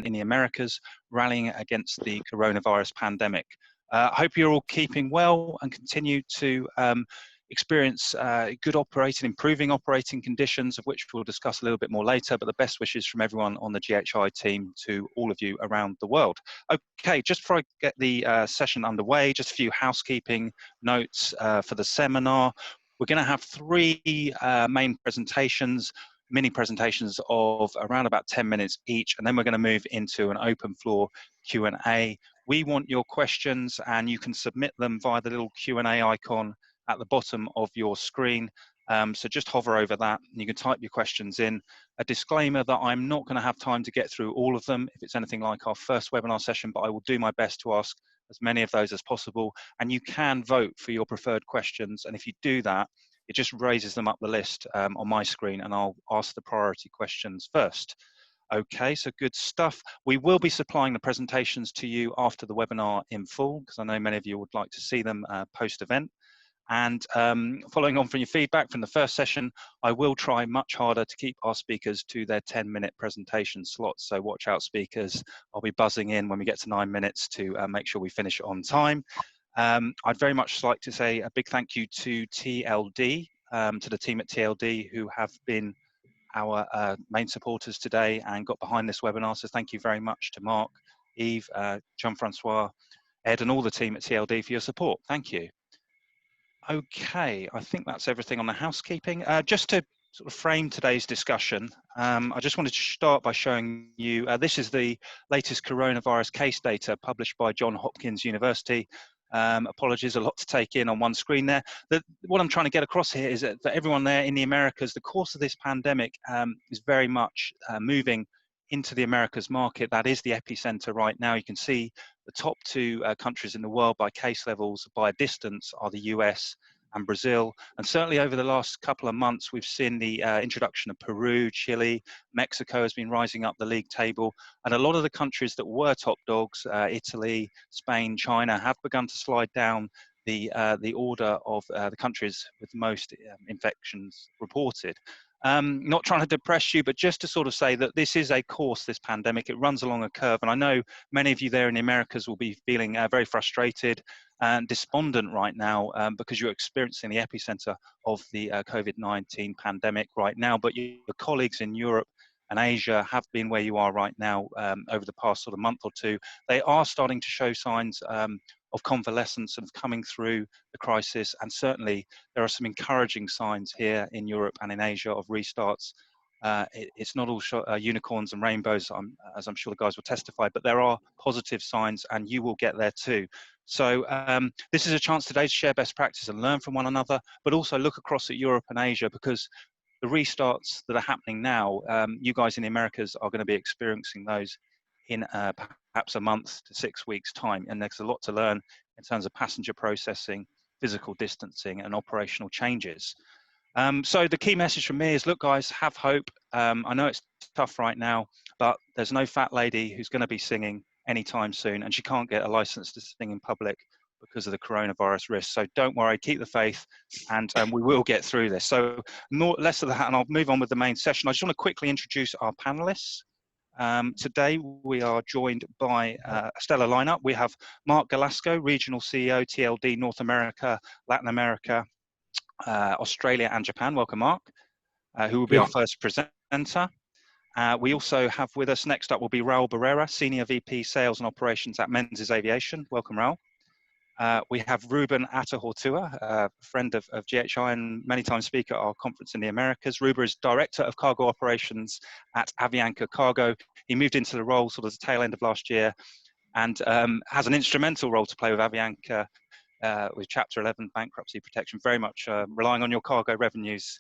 in the Americas, rallying against the coronavirus pandemic. I hope you're all keeping well and continue to experience improving operating conditions, of which we'll discuss a little bit more later, but the best wishes from everyone on the GHI team to all of you around the world. Okay, just before I get the session underway, just a few housekeeping notes for the seminar. We're going to have three main presentations, mini presentations of around about 10 minutes each, and then we're going to move into an open floor Q&A. We want your questions, and you can submit them via the little Q&A icon at the bottom of your screen. So just hover over that and you can type your questions in. A disclaimer that I'm not going to have time to get through all of them if it's anything like our first webinar session, but I will do my best to ask as many of those as possible. And you can vote for your preferred questions. And if you do that, it just raises them up the list on my screen, and I'll ask the priority questions first. Okay, so good stuff. We will be supplying the presentations to you after the webinar in full, because I know many of you would like to see them post-event. And following on from your feedback from the first session, I will try much harder to keep our speakers to their 10-minute presentation slots. So watch out, speakers. I'll be buzzing in when we get to 9 minutes to make sure we finish on time. I'd very much like to say a big thank you to TLD, to the team at TLD who have been our main supporters today and got behind this webinar. So thank you very much to Marc, Yves, Jean-Francois, Ed, and all the team at TLD for your support. Thank you. Okay, I think that's everything on the housekeeping. Just to sort of frame today's discussion, I just wanted to start by showing you, this is the latest coronavirus case data published by Johns Hopkins University. Apologies, a lot to take in on one screen there. What I'm trying to get across here is that for everyone there in the Americas, the course of this pandemic is very much moving into the Americas market. That is the epicenter right now. You can see the top two countries in the world by case levels by a distance are the US and Brazil. And certainly over the last couple of months, we've seen the introduction of Peru, Chile, Mexico has been rising up the league table. And a lot of the countries that were top dogs, Italy, Spain, China, have begun to slide down the order of the countries with most infections reported. Not trying to depress you, but just to sort of say that this is a course, this pandemic, it runs along a curve. And I know many of you there in the Americas will be feeling very frustrated and despondent right now because you're experiencing the epicenter of the COVID-19 pandemic right now. But your colleagues in Europe and Asia have been where you are right now over the past sort of month or two. They are starting to show signs of convalescence and of coming through the crisis, and certainly there are some encouraging signs here in Europe and in Asia of restarts. It's not all unicorns and rainbows, as I'm sure the guys will testify, but there are positive signs, and you will get there too. So this is a chance today to share best practice and learn from one another, but also look across at Europe and Asia, because the restarts that are happening now, you guys in the Americas are going to be experiencing those in perhaps a month to 6 weeks time, and there's a lot to learn in terms of passenger processing, physical distancing, and operational changes. So the key message from me is, look guys, have hope. I know it's tough right now, but there's no fat lady who's going to be singing anytime soon, and she can't get a license to sing in public because of the coronavirus risk. So don't worry, keep the faith, and we will get through this. So less of that, and I'll move on with the main session. I just want to quickly introduce our panelists. Today we are joined by a stellar lineup. We have Marc Gill, Regional CEO, TLD, North America, Latin America, Australia and Japan. Welcome, Marc, who will be our first presenter. We also have with us, next up will be Raul Barrera, Senior VP Sales and Operations at Menzies Aviation. Welcome, Raul. We have Ruben Attahualpa, a friend of GHI and many times speaker at our conference in the Americas. Ruben is Director of Cargo Operations at Avianca Cargo. He moved into the role sort of the tail end of last year and has an instrumental role to play with Avianca with Chapter 11 bankruptcy protection, very much relying on your cargo revenues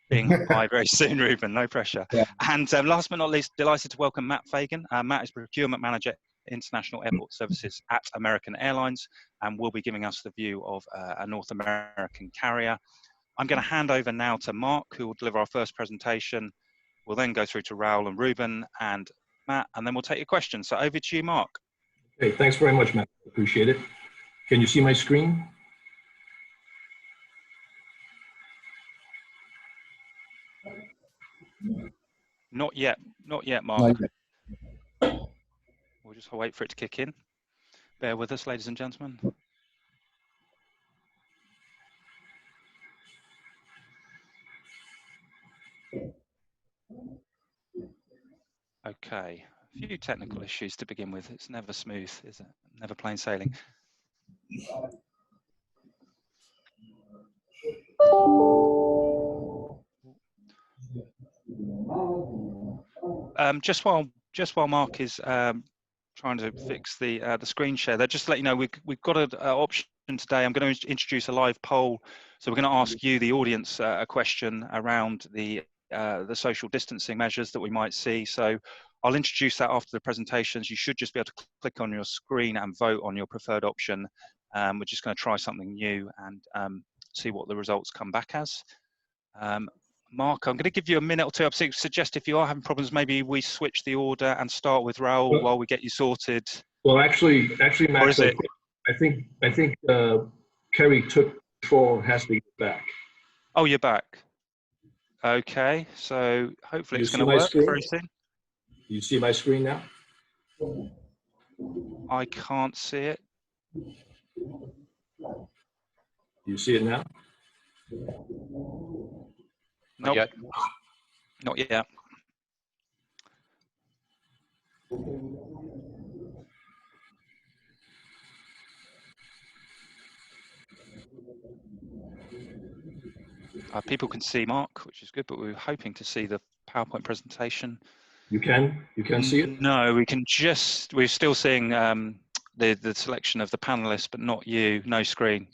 being high very soon, Ruben, no pressure. Yeah. And last but not least, delighted to welcome Matt Fagan. Matt is Procurement Manager International Airport Services at American Airlines, and will be giving us the view of a North American carrier. I'm going to hand over now to Marc, who will deliver our first presentation. We'll then go through to Raul and Ruben and Matt, and then we'll take your questions. So over to you, Marc. Okay, thanks very much, Matt. Appreciate it. Can you see my screen? Not yet, Marc. Not yet. We'll just wait for it to kick in. Bear with us, ladies and gentlemen. Okay, a few technical issues to begin with. It's never smooth, is it? Never plain sailing. Just while Mark is trying to fix the screen share there, just to let you know, we've got an option today. I'm going to introduce a live poll. So we're going to ask you, the audience, a question around the social distancing measures that we might see. So I'll introduce that after the presentations. You should just be able to click on your screen and vote on your preferred option. We're just going to try something new and see what the results come back as. Mark, I'm going to give you a minute or two. I suggest if you are having problems, maybe we switch the order and start with Raul while we get you sorted. Well, actually, Max, I think Kerry took control and has to get back. Oh, you're back. Okay, so hopefully it's going to work very soon. You see my screen now? I can't see it. You see it now? Nope. Not yet. Not yet. People can see Mark, which is good, but we were hoping to see the PowerPoint presentation. You can see it? No, we can just, we're still seeing the selection of the panelists, but not you, no screen.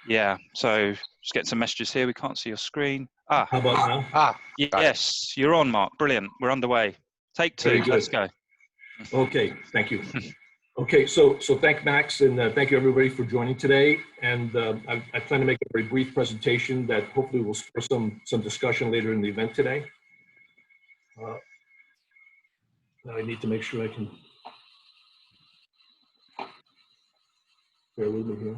Yeah, so just getting some messages here. We can't see your screen. How about now? Yes, you're on, Mark. Brilliant. We're underway. Take two. Let's go. Okay, thank you. Okay, so thank Max and thank you everybody for joining today. And I plan to make a very brief presentation that hopefully will spur some discussion later in the event today. Now I need to make sure I can bear with me here.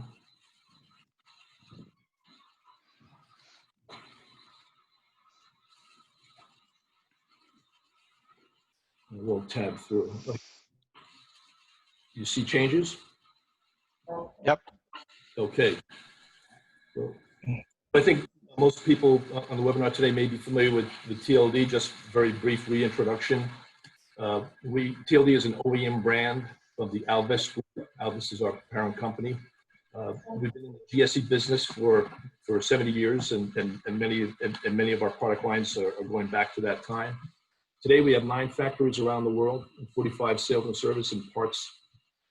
We'll tab through. You see changes? Yep. Okay. So, I think most people on the webinar today may be familiar with the TLD, just very brief reintroduction. TLD is an OEM brand of the Alves Group. Alves is our parent company. We've been in the GSE business for 70 years, and many of our product lines are going back to that time. Today, we have 9 factories around the world, and 45 sales and service and parts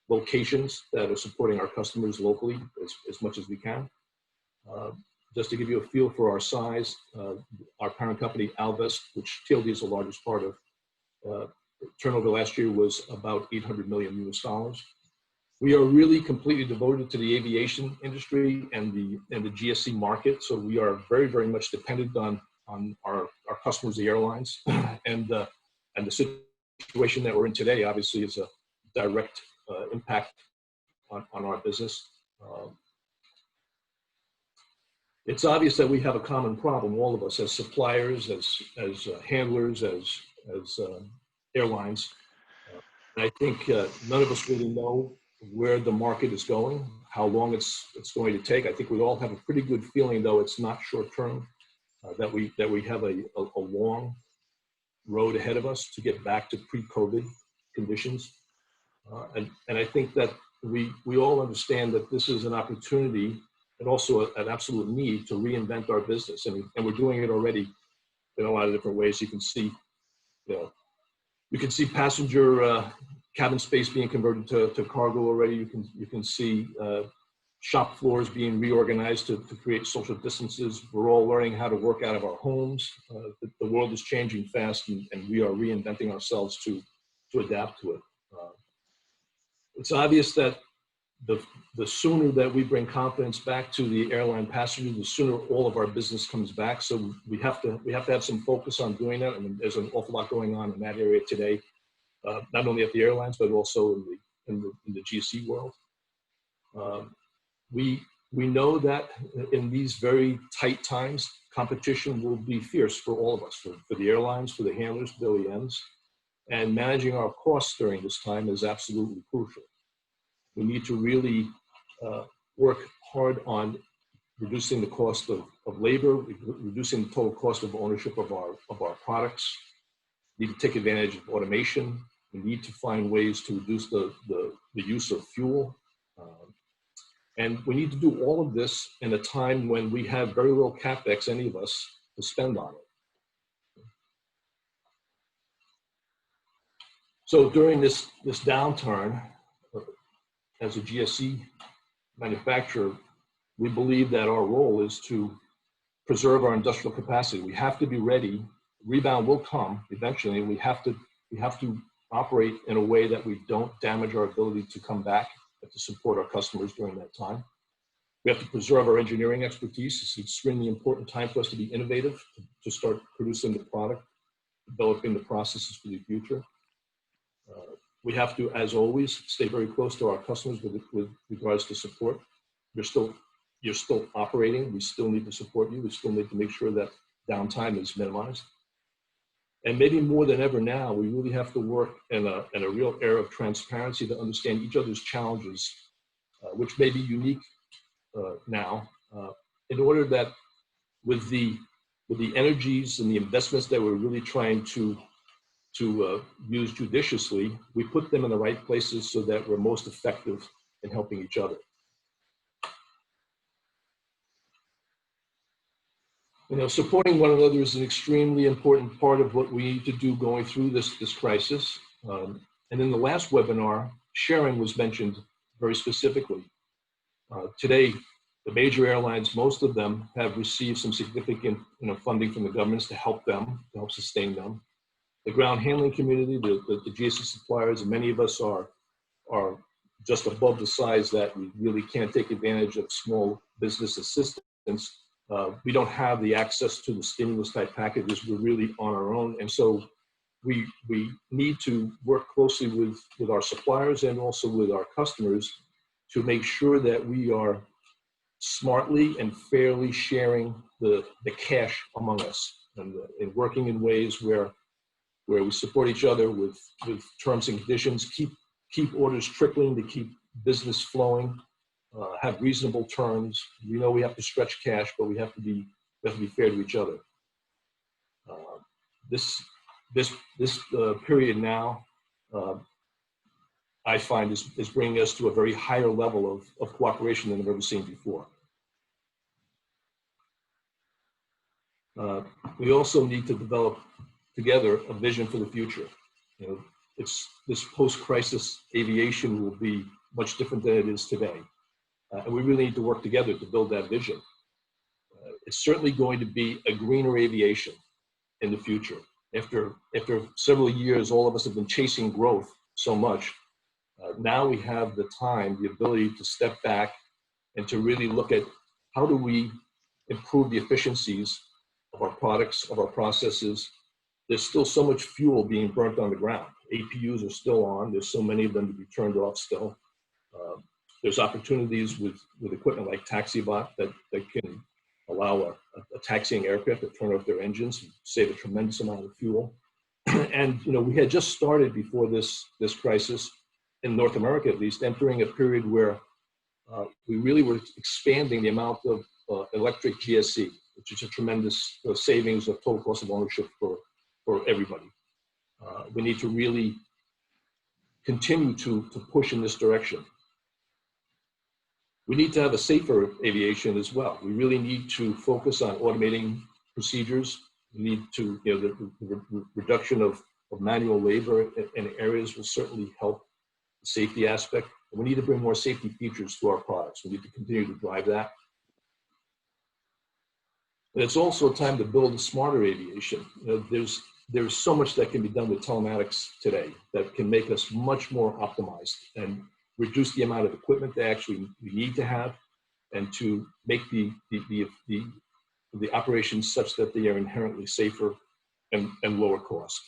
locations that are supporting our customers locally as much as we can. Just to give you a feel for our size, our parent company, Alves, which TLD is the largest part of, turnover last year was about $800 million US. We are really completely devoted to the aviation industry and the GSE market. So we are very, very much dependent on our customers, the airlines, and the situation that we're in today obviously is a direct impact on our business. It's obvious that we have a common problem, all of us, as suppliers, as handlers, as airlines. And I think none of us really know where the market is going, how long it's going to take. I think we all have a pretty good feeling, though it's not short term, that we have a long road ahead of us to get back to pre-COVID conditions. And I think that we all understand that this is an opportunity and also an absolute need to reinvent our business. And we're doing it already in a lot of different ways. You can see, you can see passenger cabin space being converted to cargo already. You can see shop floors being reorganized to create social distances. We're all learning how to work out of our homes. The world is changing fast, and we are reinventing ourselves to adapt to it. It's obvious that the sooner that we bring confidence back to the airline passenger, the sooner all of our business comes back. So we have to have some focus on doing that. I mean, there's an awful lot going on in that area today, not only at the airlines but also in the GSE world. We know that in these very tight times, competition will be fierce for all of us, for the airlines, for the handlers, for the OEMs. And managing our costs during this time is absolutely crucial. We need to really work hard on reducing the cost of labor, reducing the total cost of ownership of our products. We need to take advantage of automation. We need to find ways to reduce the use of fuel. And we need to do all of this in a time when we have very little CapEx, any of us, to spend on it. So during this downturn, as a GSE manufacturer, we believe that our role is to preserve our industrial capacity. We have to be ready. Rebound will come eventually. We have to operate in a way that we don't damage our ability to come back and to support our customers during that time. We have to preserve our engineering expertise. It's an extremely important time for us to be innovative, to start producing the product, developing the processes for the future. We have to, as always, stay very close to our customers with regards to support. You're still operating. We still need to support you. We still need to make sure that downtime is minimized. And maybe more than ever now, we really have to work in a real era of transparency to understand each other's challenges, which may be unique now, in order that with the energies and the investments that we're really trying to use judiciously, we put them in the right places so that we're most effective in helping each other. You know, supporting one another is an extremely important part of what we need to do going through this crisis. And in the last webinar, sharing was mentioned very specifically. Today, the major airlines, most of them have received some significant funding from the governments to help them, to help sustain them. The ground handling community, the GSE suppliers, and many of us are just above the size that we really can't take advantage of small business assistance. We don't have the access to the stimulus type packages. We're really on our own. And so we need to work closely with our suppliers and also with our customers to make sure that we are smartly and fairly sharing the cash among us and working in ways where we support each other with terms and conditions, keep orders trickling to keep business flowing, have reasonable terms. We know we have to stretch cash, but we have to be fair to each other. This period now, I find is bringing us to a very higher level of cooperation than I've ever seen before. We also need to develop together a vision for the future. You know, this post-crisis aviation will be much different than it is today. And we really need to work together to build that vision. It's certainly going to be a greener aviation in the future. After several years, all of us have been chasing growth so much. Now we have the time, the ability to step back and to really look at how do we improve the efficiencies of our products, of our processes. There's still so much fuel being burnt on the ground. APUs are still on. There's so many of them to be turned off still. There's opportunities with equipment like TaxiBot that can allow a taxiing aircraft to turn off their engines and save a tremendous amount of fuel. And we had just started before this crisis, in North America at least, entering a period where we really were expanding the amount of electric GSE, which is a tremendous savings of total cost of ownership for everybody. We need to really continue to push in this direction. We need to have a safer aviation as well. We really need to focus on automating procedures. We need to, the reduction of manual labor in areas will certainly help the safety aspect. And we need to bring more safety features to our products. We need to continue to drive that. And it's also a time to build a smarter aviation. There's so much that can be done with telematics today that can make us much more optimized and reduce the amount of equipment that actually we need to have, and to make the operations such that they are inherently safer and lower cost.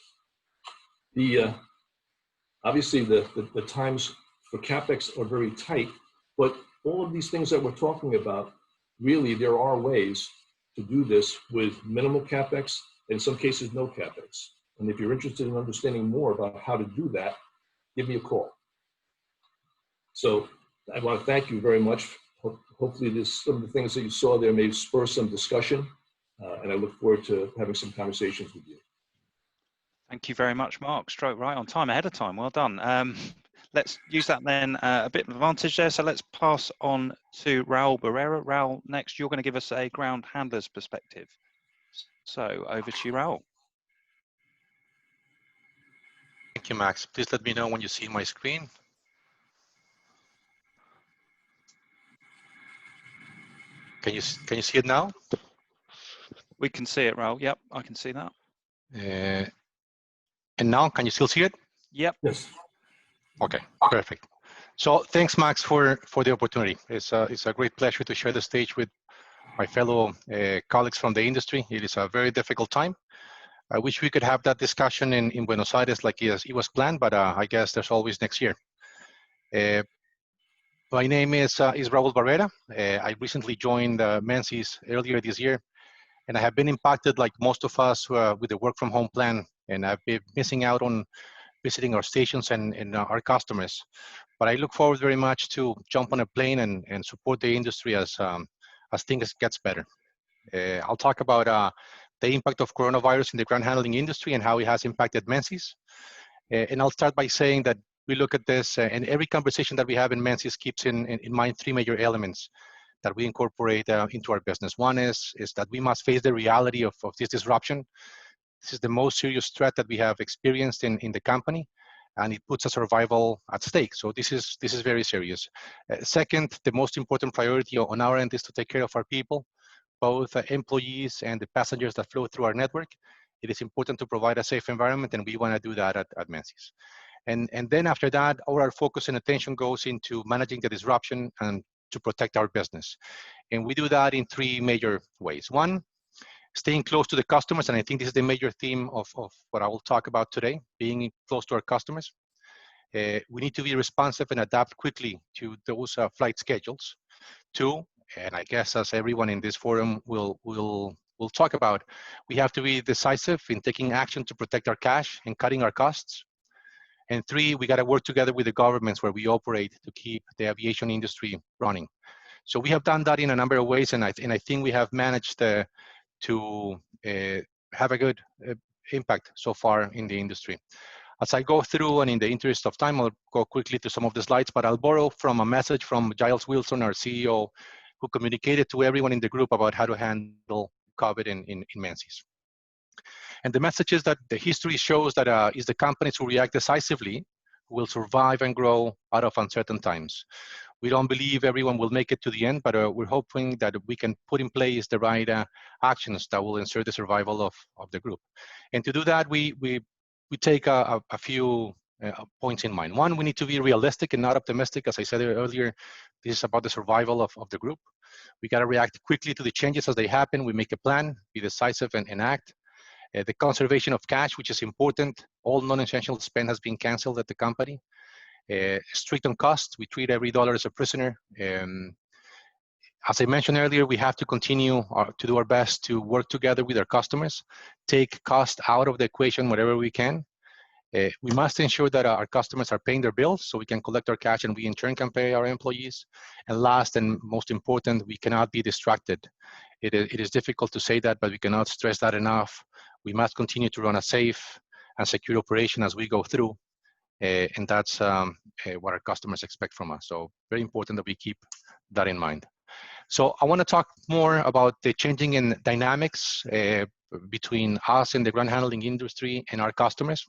Obviously the times for CapEx are very tight, but all of these things that we're talking about, really there are ways to do this with minimal CapEx, in some cases no CapEx. And if you're interested in understanding more about how to do that, give me a call. So I want to thank you very much. Hopefully some of the things that you saw there may spur some discussion, and I look forward to having some conversations with you. Thank you very much, Mark. Stroke right on time, ahead of time. Well done. Let's use that then a bit of advantage there. So let's pass on to Raul Barrera. Raul, next, you're going to give us a ground handler's perspective. So over to you, Raul. Thank you, Max. Please let me know when you see my screen. Can you see it now? We can see it, Raul. Yep, I can see that. And now, can you still see it? Yep. Yes. Okay, perfect. So thanks, Max, for the opportunity. It's a great pleasure to share the stage with my fellow colleagues from the industry. It is a very difficult time. I wish we could have that discussion in Buenos Aires like it was planned, but I guess there's always next year. My name is Raul Barrera. I recently joined Menzies earlier this year, and I have been impacted like most of us with the work from home plan, and I've been missing out on visiting our stations and our customers. But I look forward very much to jump on a plane and support the industry as things gets better. I'll talk about the impact of coronavirus in the ground handling industry and how it has impacted Menzies. And I'll start by saying that we look at this, and every conversation that we have in Menzies keeps in mind three major elements that we incorporate into our business. One is that we must face the reality of this disruption. This is the most serious threat that we have experienced in the company, and it puts our survival at stake. So this is very serious. Second, the most important priority on our end is to take care of our people, both employees and the passengers that flow through our network. It is important to provide a safe environment, and we want to do that at Menzies. And then after that, all our focus and attention goes into managing the disruption and to protect our business. And we do that in three major ways. One, staying close to the customers, and I think this is the major theme of what I will talk about today, being close to our customers. We need to be responsive and adapt quickly to those flight schedules. Two, and I guess as everyone in this forum will talk about, we have to be decisive in taking action to protect our cash and cutting our costs. And three, we got to work together with the governments where we operate to keep the aviation industry running. So we have done that in a number of ways, and I think we have managed to have a good impact so far in the industry. As I go through, and in the interest of time, I'll go quickly to some of the slides, but I'll borrow from a message from Giles Wilson, our CEO, who communicated to everyone in the group about how to handle COVID in Menzies. And the message is that the history shows that it's the companies who react decisively who will survive and grow out of uncertain times. We don't believe everyone will make it to the end, but we're hoping that we can put in place the right actions that will ensure the survival of the group. And to do that, we take a few points in mind. One, we need to be realistic and not optimistic. As I said earlier, this is about the survival of the group. We got to react quickly to the changes as they happen. We make a plan, be decisive, and act. The conservation of cash, which is important. All non-essential spend has been canceled at the company. Strict on costs. We treat every dollar as a prisoner. As I mentioned earlier, we have to continue to do our best to work together with our customers, take cost out of the equation wherever we can. We must ensure that our customers are paying their bills so we can collect our cash and we in turn can pay our employees. And last and most important, we cannot be distracted. It is difficult to say that, but we cannot stress that enough. We must continue to run a safe and secure operation as we go through. And that's what our customers expect from us. So very important that we keep that in mind. So I want to talk more about the changing in dynamics between us and the ground handling industry and our customers.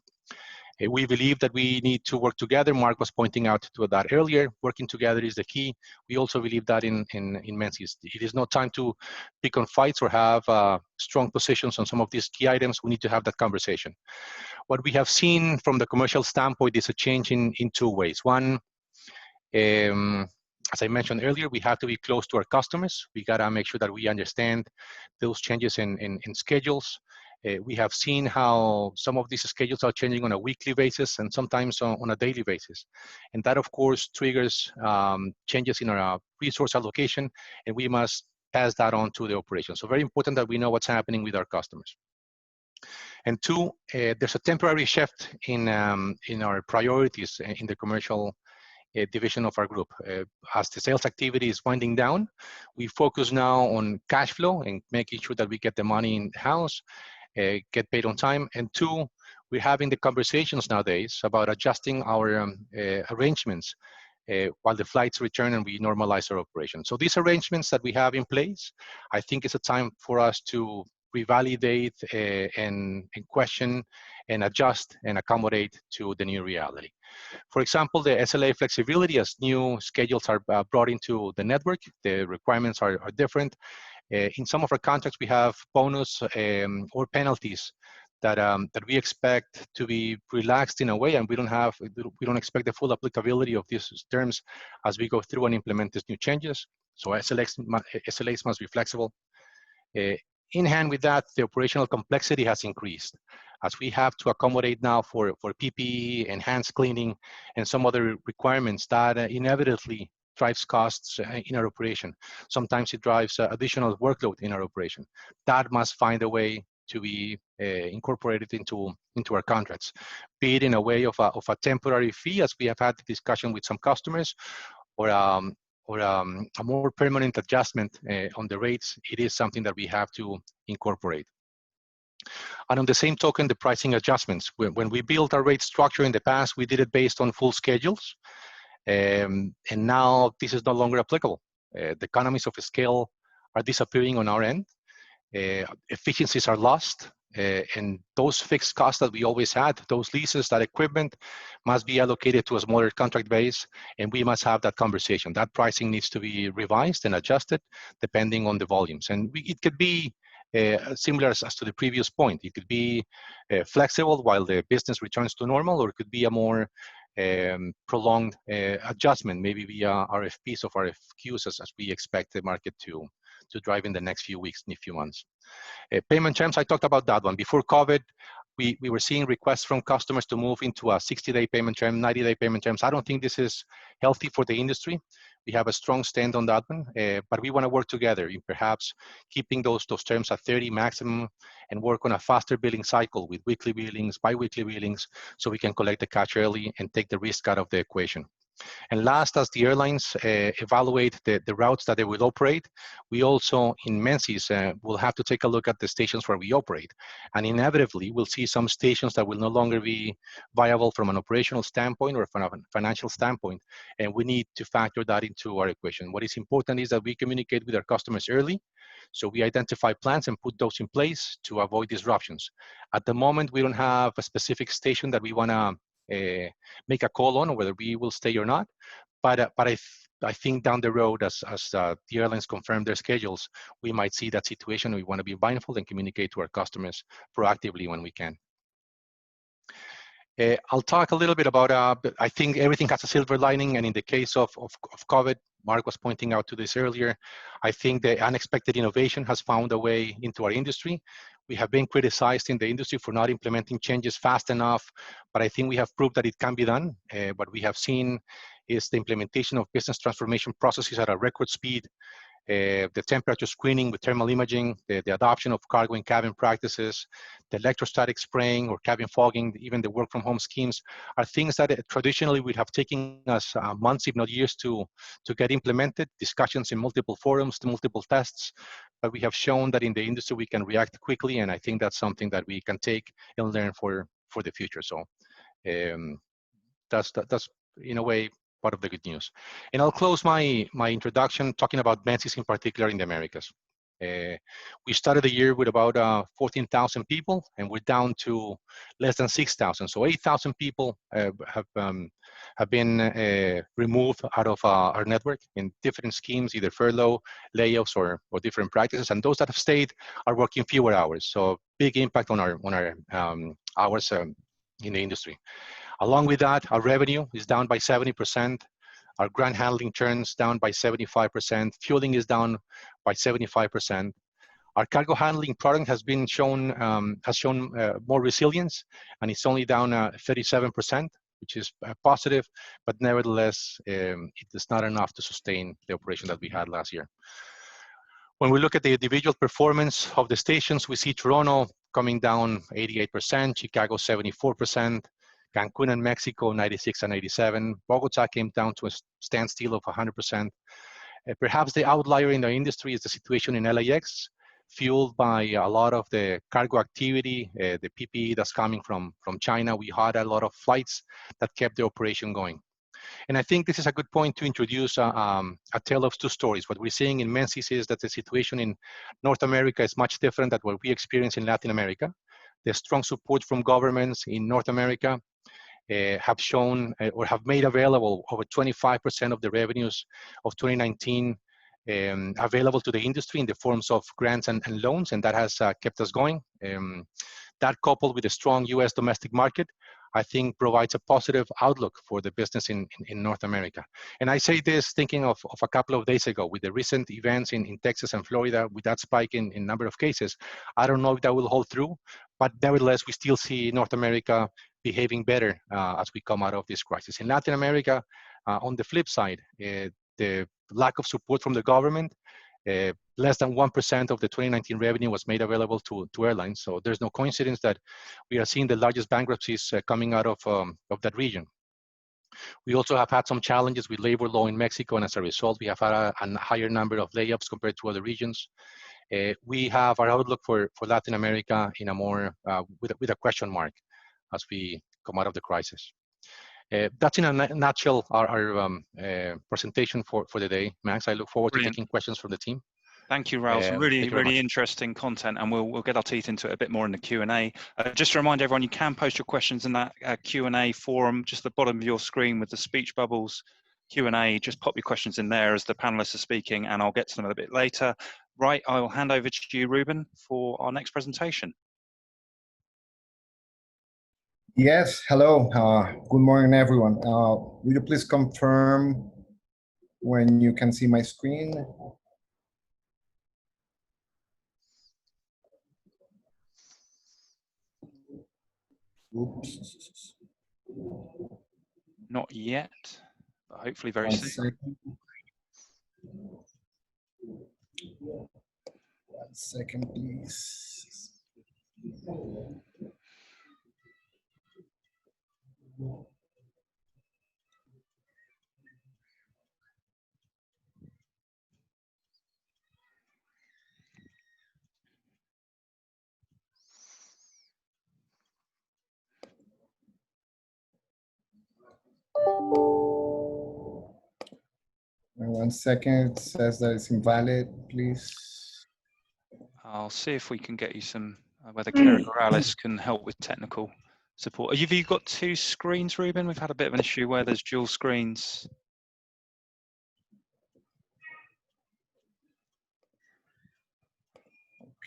We believe that we need to work together. Mark was pointing out to that earlier. Working together is the key. We also believe that in Menzies. It is not time to pick on fights or have strong positions on some of these key items. We need to have that conversation. What we have seen from the commercial standpoint is a change in two ways. One, as I mentioned earlier, we have to be close to our customers. We gotta make sure that we understand those changes in schedules. We have seen how some of these schedules are changing on a weekly basis and sometimes on a daily basis. And that, of course, triggers changes in our resource allocation, and we must pass that on to the operation. So very important that we know what's happening with our customers. And two, there's a temporary shift in our priorities in the commercial division of our group. As the sales activity is winding down, we focus now on cash flow and making sure that we get the money in house, get paid on time. And two, we're having the conversations nowadays about adjusting our arrangements while the flights return and we normalize our operation. So these arrangements that we have in place, I think it's a time for us to revalidate and question and adjust and accommodate to the new reality. For example, the SLA flexibility, as new schedules are brought into the network, the requirements are different. In some of our contracts, we have bonus or penalties that we expect to be relaxed in a way, and we don't expect the full applicability of these terms as we go through and implement these new changes. So SLAs must be flexible. In hand with that, the operational complexity has increased as we have to accommodate now for PPE, enhanced cleaning, and some other requirements that inevitably drives costs in our operation. Sometimes it drives additional workload in our operation. That must find a way to be incorporated into our contracts, be it in a way of a temporary fee, as we have had the discussion with some customers, or a more permanent adjustment on the rates. It is something that we have to incorporate. And on the same token, the pricing adjustments. When we built our rate structure in the past, we did it based on full schedules. And now this is no longer applicable. The economies of scale are disappearing on our end. Efficiencies are lost, and those fixed costs that we always had, those leases, that equipment, must be allocated to a smaller contract base, and we must have that conversation. That pricing needs to be revised and adjusted depending on the volumes. And it could be similar as to the previous point. It could be flexible while the business returns to normal, or it could be a more prolonged adjustment, maybe via RFPs of RFQs as we expect the market to drive in the next few weeks and few months. Payment terms, I talked about that one. Before COVID, we were seeing requests from customers to move into a 60-day payment term, 90-day payment terms. I don't think this is healthy for the industry. We have a strong stand on that one, but we want to work together in perhaps keeping those terms at 30 maximum and work on a faster billing cycle with weekly billings, bi-weekly billings, so we can collect the cash early and take the risk out of the equation. And last, as the airlines evaluate the routes that they will operate, we also in Menzies will have to take a look at the stations where we operate. And inevitably, we'll see some stations that will no longer be viable from an operational standpoint or from a financial standpoint. And we need to factor that into our equation. What is important is that we communicate with our customers early. So we identify plans and put those in place to avoid disruptions. At the moment, we don't have a specific station that we want to make a call on, whether we will stay or not. But I think down the road, as the airlines confirm their schedules, we might see that situation. We want to be mindful and communicate to our customers proactively when we can. I'll talk a little bit about, I think everything has a silver lining, and in the case of COVID, Marc was pointing out to this earlier, I think the unexpected innovation has found a way into our industry. We have been criticized in the industry for not implementing changes fast enough, but I think we have proved that it can be done. What we have seen is the implementation of business transformation processes at a record speed, the temperature screening with thermal imaging, the adoption of cargo and cabin practices, the electrostatic spraying or cabin fogging, even the work from home schemes are things that traditionally would have taken us months, if not years, to get implemented, discussions in multiple forums, multiple tests, but we have shown that in the industry we can react quickly, and I think that's something that we can take and learn for the future. So that's in a way part of the good news. And I'll close my introduction talking about Menzies in particular in the Americas. We started the year with about 14,000 people, and we're down to less than 6,000. So 8,000 people have been removed out of our network in different schemes, either furlough, layoffs, or different practices. And those that have stayed are working fewer hours. So big impact on our hours in the industry. Along with that, our revenue is down by 70%. Our ground handling turns down by 75%. Fueling is down by 75%. Our cargo handling product has shown more resilience, and it's only down 37%, which is positive, but nevertheless, it is not enough to sustain the operation that we had last year. When we look at the individual performance of the stations, we see Toronto coming down 88%, Chicago 74%, Cancun and Mexico 96 and 87. Bogota came down to a standstill of 100%. Perhaps the outlier in the industry is the situation in LAX, fueled by a lot of the cargo activity, the PPE that's coming from China. We had a lot of flights that kept the operation going. And I think this is a good point to introduce a tale of two stories. What we're seeing in Menzies is that the situation in North America is much different than what we experience in Latin America. The strong support from governments in North America have shown or have made available over 25% of the revenues of 2019 available to the industry in the forms of grants and loans, and that has kept us going. That coupled with a strong US domestic market, I think provides a positive outlook for the business in North America. And I say this thinking of a couple of days ago with the recent events in Texas and Florida with that spike in number of cases. I don't know if that will hold through, but nevertheless, we still see North America behaving better as we come out of this crisis. In Latin America, on the flip side, the lack of support from the government, less than 1% of the 2019 revenue was made available to airlines. So there's no coincidence that we are seeing the largest bankruptcies coming out of that region. We also have had some challenges with labor law in Mexico, and as a result, we have had a higher number of layoffs compared to other regions. We have our outlook for Latin America in a more with a question mark as we come out of the crisis. That's in a nutshell our presentation for the day. Max, I look forward to taking questions from the team. Thank you, Raul. Some really interesting content, and we'll get our teeth into it a bit more in the Q&A. Just to remind everyone, you can post your questions in that Q&A forum, just at the bottom of your screen with the speech bubbles. Q&A, just pop your questions in there as the panelists are speaking, and I'll get to them a bit later. Right, I will hand over to you, Ruben, for our next presentation. Yes, hello. Good morning, everyone. Will you please confirm when you can see my screen? Oops. Not yet, but hopefully very soon. 1 second, please. And 1 second, it says that it's invalid, please. I'll see if we can get you some, whether Kerry or Alice can help with technical support. Have you got two screens, Ruben? We've had a bit of an issue where there's dual screens.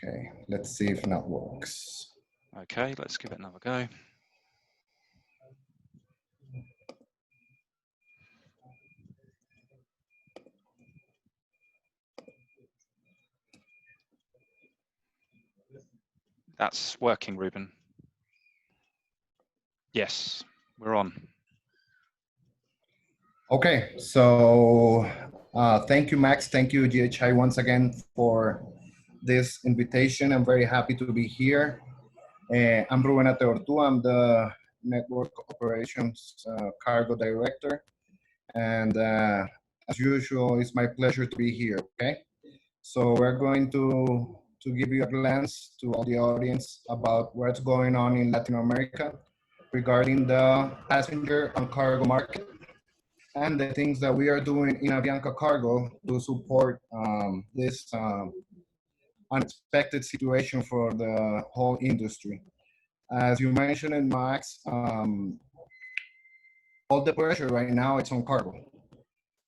Okay, let's see if that works. Okay, let's give it another go. That's working, Ruben. Yes, we're on. Okay, so thank you, Max. Thank you, GHI, once again for this invitation. I'm very happy to be here. I'm Ruben Attahualpa. I'm the Network Operations Cargo Director. And as usual, it's my pleasure to be here, okay? So we're going to give you a glance to all the audience about what's going on in Latin America regarding the passenger and cargo market and the things that we are doing in Avianca Cargo to support this unexpected situation for the whole industry. As you mentioned, Max, all the pressure right now it's on cargo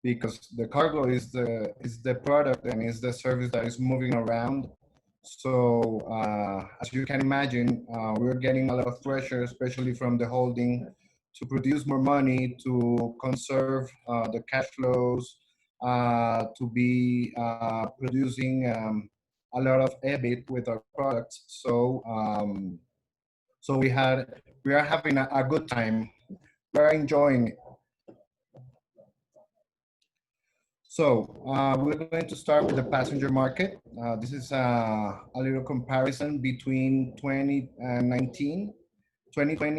because the cargo is the product and is the service that is moving around. So as you can imagine, we're getting a lot of pressure, especially from the holding, to produce more money, to conserve the cash flows, to be producing a lot of EBIT with our products. So so we are having a good time. We are enjoying it. We're going to start with the passenger market. This is a little comparison between 2020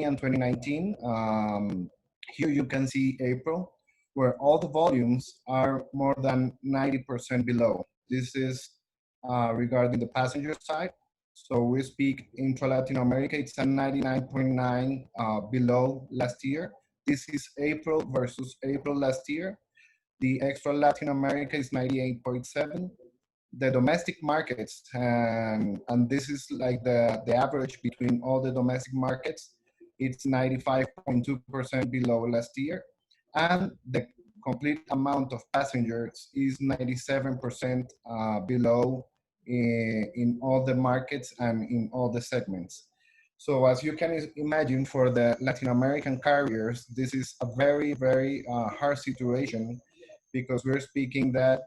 and 2019. Here you can see April, where all the volumes are more than 90% below. This is regarding the passenger side. So we speak intra-Latin America, it's a 99.9 below last year. This is April versus April last year. The extra Latin America is 98.7. The domestic markets, and this is like the average between all the domestic markets, it's 95.2% below last year. And the complete amount of passengers is 97% below in all the markets and in all the segments. So as you can imagine, for the Latin American carriers, this is a very, very hard situation, because we're speaking that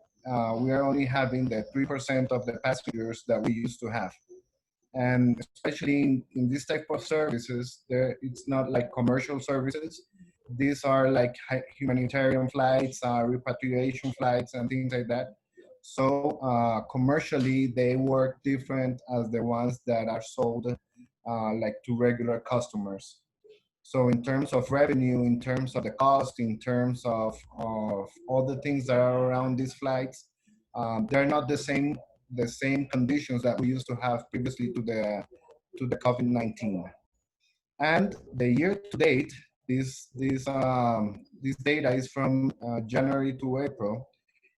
we are only having the 3% of the passengers that we used to have. And especially in this type of services, it's not like commercial services. These are like humanitarian flights, repatriation flights, and things like that. So commercially, they work different as the ones that are sold like to regular customers. So in terms of revenue, in terms of the cost, in terms of all the things that are around these flights, they're not the same conditions that we used to have previously to the COVID-19. And the year to date, this data is from January to April.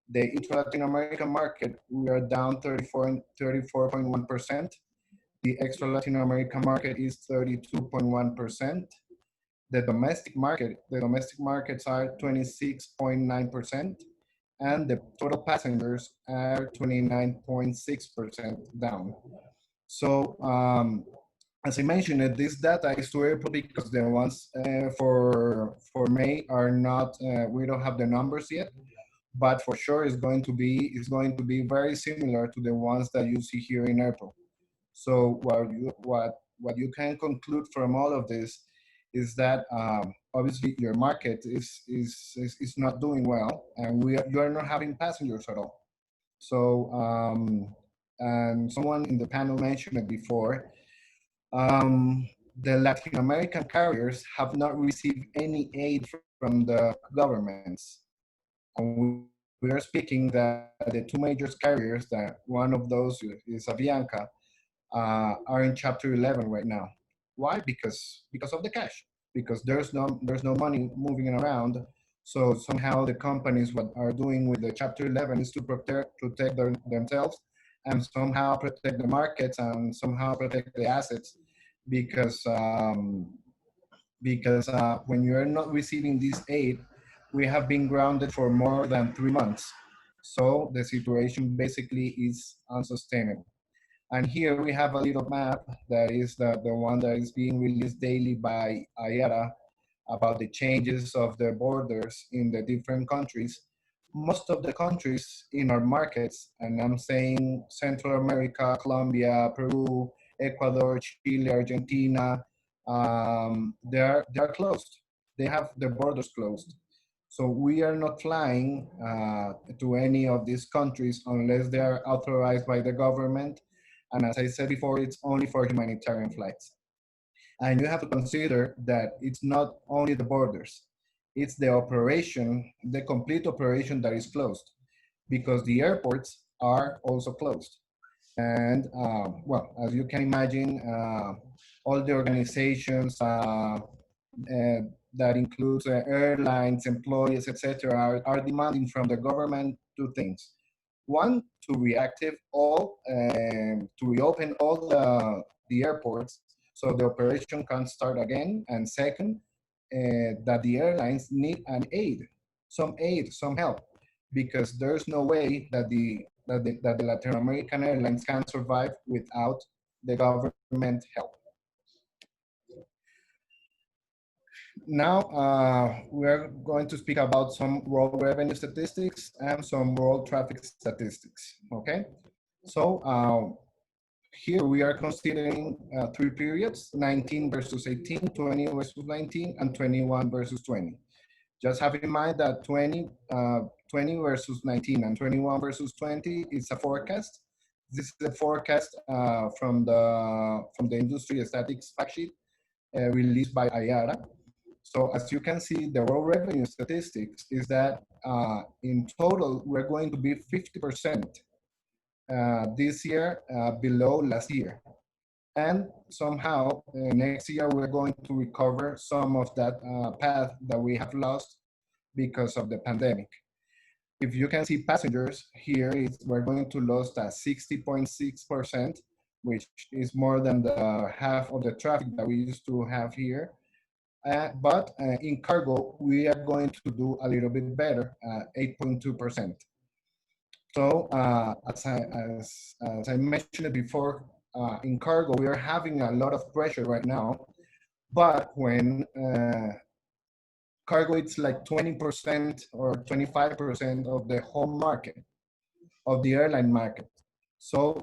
The intra-Latin American market, we are down 34.1%. The extra Latin American market is 32.1%. The domestic markets are 26.9%, and the total passengers are 29.6% down. So as I mentioned, this data is to April, because the ones for May are not, we don't have the numbers yet, but for sure it's going to be very similar to the ones that you see here in April. So what you can conclude from all of this is that obviously your market is not doing well, and you are not having passengers at all. So and someone in the panel mentioned it before, the Latin American carriers have not received any aid from the governments. And we are speaking that the two major carriers, that one of those is Avianca, are in Chapter 11 right now. Why? Because of the cash. Because there's no money moving around. So somehow the companies, what are doing with the Chapter 11 is to protect themselves, and somehow protect the markets, and somehow protect the assets, because when you are not receiving this aid, we have been grounded for more than 3 months. So the situation basically is unsustainable. And here we have a little map that is the one that is being released daily by IATA about the changes of the borders in the different countries. Most of the countries in our markets, and I'm saying Central America, Colombia, Peru, Ecuador, Chile, Argentina, they are closed. They have the borders closed. So we are not flying to any of these countries unless they are authorized by the government. And as I said before, it's only for humanitarian flights. And you have to consider that it's not only the borders, it's the operation, the complete operation that is closed, because the airports are also closed. And well, as you can imagine, all the organizations that includes airlines, employees, etc., are demanding from the government two things. One, to reopen all the airports so the operation can start again. And second, that the airlines need some help, because there's no way that the Latin American airlines can survive without the government help. Now, we're going to speak about some world revenue statistics and some world traffic statistics, okay? So here we are considering 3 periods, 19 versus 18, 20 versus 19, and 21 versus 20. Just have in mind that 20 versus 19 and 21 versus 20 is a forecast. This is a forecast from the industry statistics fact sheet released by IATA. So as you can see, the world revenue statistics is that in total, we're going to be 50% this year below last year. And somehow next year, we're going to recover some of that path that we have lost because of the pandemic. If you can see passengers here, we're going to lose 60.6%, which is more than the half of the traffic that we used to have here. But in cargo, we are going to do a little bit better, 8.2%. So as I mentioned before, in cargo, we are having a lot of pressure right now. But when cargo, it's like 20% or 25% of the whole market, of the airline market. So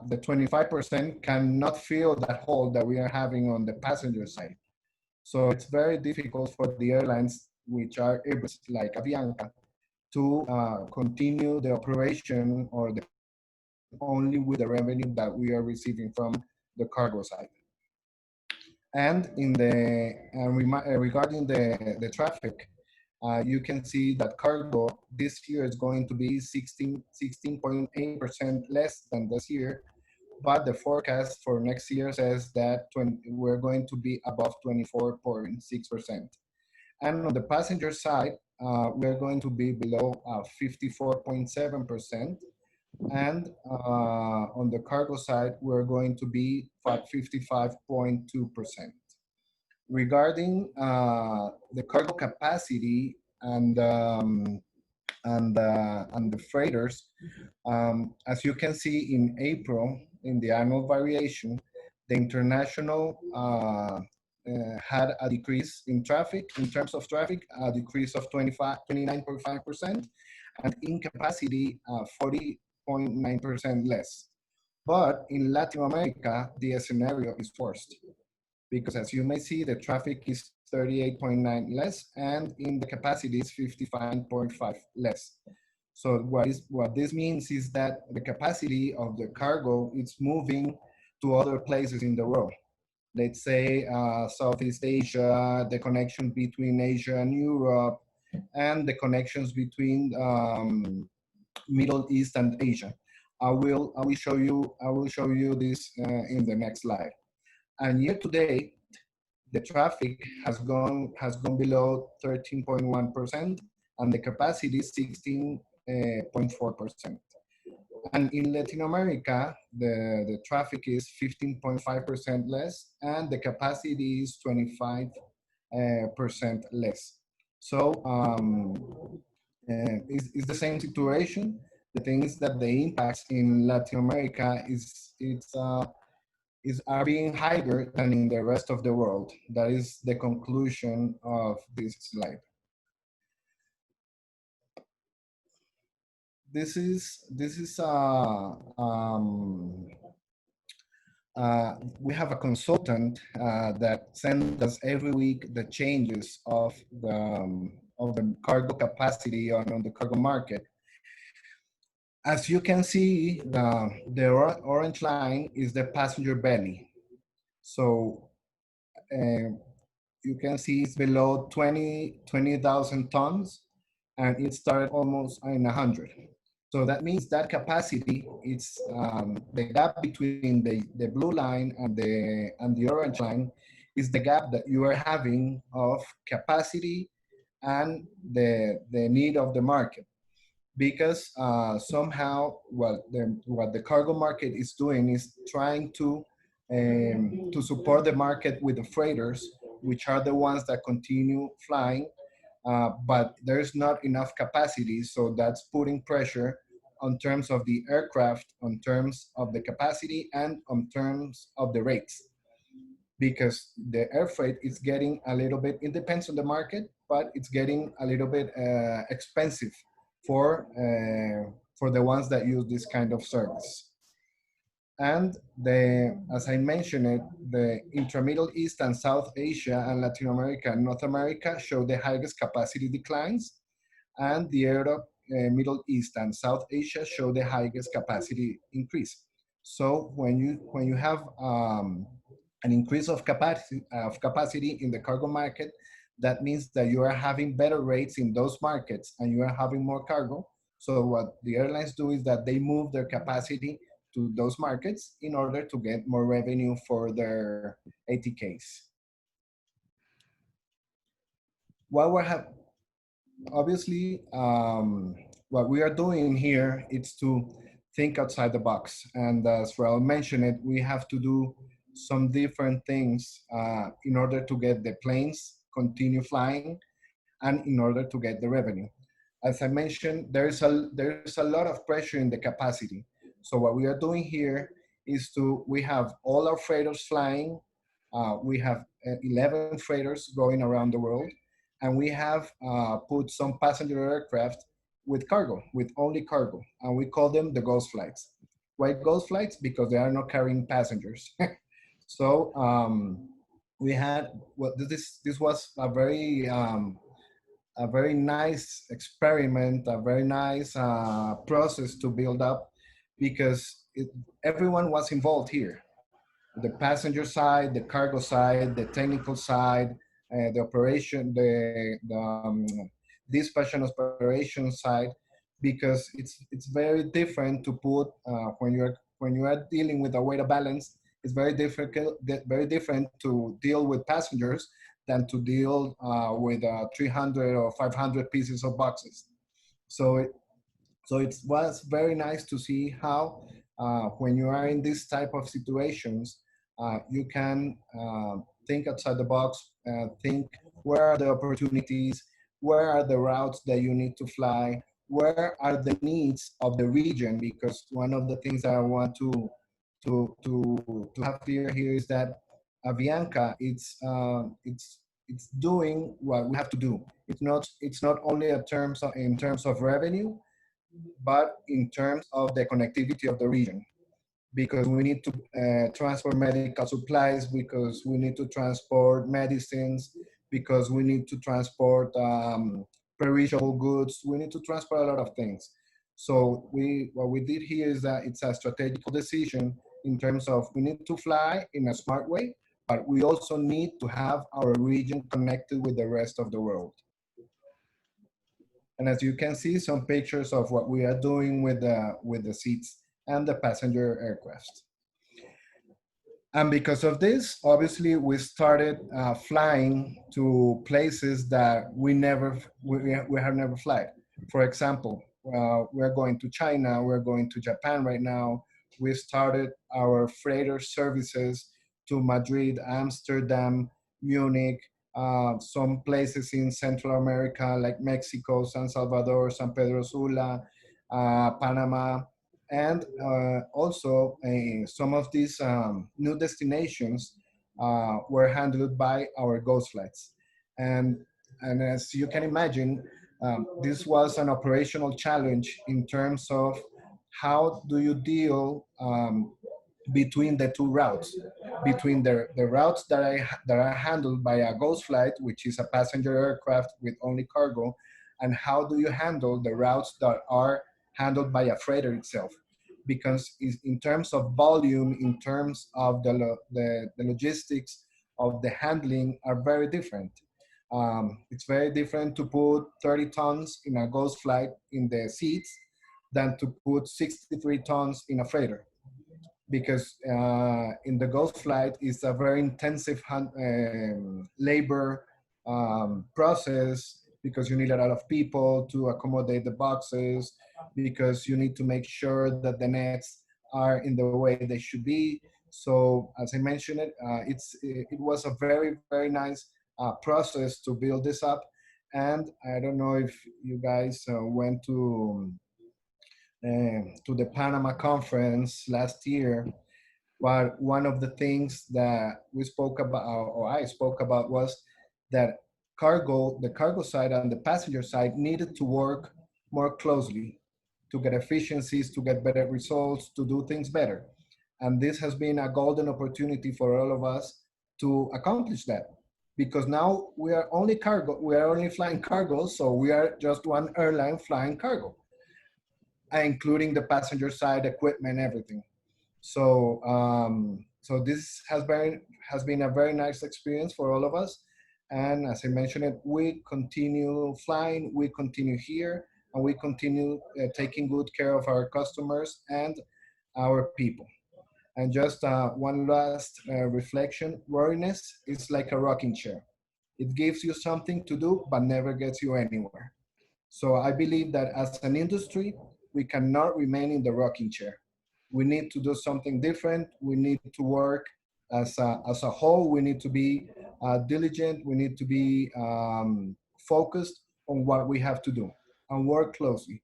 the 25% cannot fill that hole that we are having on the passenger side. So it's very difficult for the airlines, which are like Avianca, to continue the operation or only with the revenue that we are receiving from the cargo side. And in the regarding the traffic, you can see that cargo this year is going to be 16.8% less than this year, but the forecast for next year says that we're going to be above 24.6%. And on the passenger side, we're going to be below 54.7%. And on the cargo side, we're going to be at 55.2%. Regarding the cargo capacity and the freighters, as you can see in April, in the annual variation, the international had a decrease in traffic, in terms of traffic, a decrease of 29.5%, and in capacity, 40.9% less. But in Latin America, the scenario is worse, because as you may see, the traffic is 38.9 less, and in the capacity is 55.5 less. So what this means is that the capacity of the cargo is moving to other places in the world. Let's say Southeast Asia, the connection between Asia and Europe, and the connections between Middle East and Asia. I will show you this in the next slide. And year to date, the traffic has gone below 13.1%, and the capacity is 16.4%. And in Latin America, the traffic is 15.5% less, and the capacity is 25% less. So it's the same situation. The thing is that the impacts in Latin America are being higher than in the rest of the world. That is the conclusion of this slide. We have a consultant that sends us every week the changes of the cargo capacity on the cargo market. As you can see, the orange line is the passenger belly. So you can see it's below 20,000 tons, and it started almost in 100. So that means that capacity, it's the gap between the blue line and the orange line is the gap that you are having of capacity and the need of the market. Because somehow what the cargo market is doing is trying to support the market with the freighters, which are the ones that continue flying, but there's not enough capacity, so that's putting pressure on terms of the aircraft, on terms of the capacity, and on terms of the rates. Because the air freight is getting a little bit, it depends on the market, but it's getting a little bit expensive for the ones that use this kind of service. And as I mentioned, the intra-Middle East and South Asia and Latin America and North America show the highest capacity declines, and the Europe Middle East and South Asia show the highest capacity increase. So when you have an increase of capacity in the cargo market, that means that you are having better rates in those markets and you are having more cargo. So what the airlines do is that they move their capacity to those markets in order to get more revenue for their ATKs. What we have, obviously, what we are doing here is to think outside the box. And as Raul mentioned it, we have to do some different things in order to get the planes continue flying and in order to get the revenue. As I mentioned, there's a lot of pressure in the capacity. So what we are doing here is we have all our freighters flying. We have 11 freighters going around the world. And we have put some passenger aircraft with cargo, with only cargo. And we call them the ghost flights. Why ghost flights? Because they are not carrying passengers. So we had, well, this was a very nice experiment, a very nice process to build up, because everyone was involved here. The passenger side, the cargo side, the technical side, the operation, the dispatch and operation side, because it's very different to put when you are dealing with a weight balance. It's very different to deal with passengers than to deal with 300 or 500 pieces of boxes. So it was very nice to see how when you are in this type of situations, you can think outside the box, think where are the opportunities, where are the routes that you need to fly, where are the needs of the region, because one of the things that I want to have clear here is that Avianca, it's doing what we have to do. It's not only in terms of revenue, but in terms of the connectivity of the region, because we need to transport medical supplies, because we need to transport medicines, because we need to transport perishable goods. We need to transport a lot of things. So what we did here is that it's a strategical decision in terms of we need to fly in a smart way, but we also need to have our region connected with the rest of the world. And as you can see, some pictures of what we are doing with the seats and the passenger aircraft. And because of this, obviously, we started flying to places that we have never flown. For example, we're going to China, we're going to Japan right now. We started our freighter services to Madrid, Amsterdam, Munich, some places in Central America like Mexico, San Salvador, San Pedro Sula, Panama, and also some of these new destinations were handled by our ghost flights. And as you can imagine, this was an operational challenge in terms of how do you deal between the two routes, between the routes that are handled by a ghost flight, which is a passenger aircraft with only cargo, and how do you handle the routes that are handled by a freighter itself? Because in terms of volume, in terms of the logistics of the handling are very different. It's very different to put 30 tons in a ghost flight in the seats than to put 63 tons in a freighter. Because in the ghost flight, it's a very intensive labor process, because you need a lot of people to accommodate the boxes, because you need to make sure that the nets are in the way they should be. So as I mentioned, it was a very, very nice process to build this up. And I don't know if you guys went to the Panama conference last year, but one of the things that we spoke about, or I spoke about, was that the cargo side and the passenger side needed to work more closely to get efficiencies, to get better results, to do things better. And this has been a golden opportunity for all of us to accomplish that, because now we are only cargo, we are only flying cargo, so we are just one airline flying cargo, including the passenger side, equipment, everything. So, so this has been a very nice experience for all of us. And as I mentioned, we continue flying, we continue here, and we continue taking good care of our customers and our people. And just one last reflection, worriness is like a rocking chair. It gives you something to do, but never gets you anywhere. So I believe that as an industry, we cannot remain in the rocking chair. We need to do something different. We need to work as a whole. We need to be diligent. We need to be focused on what we have to do and work closely.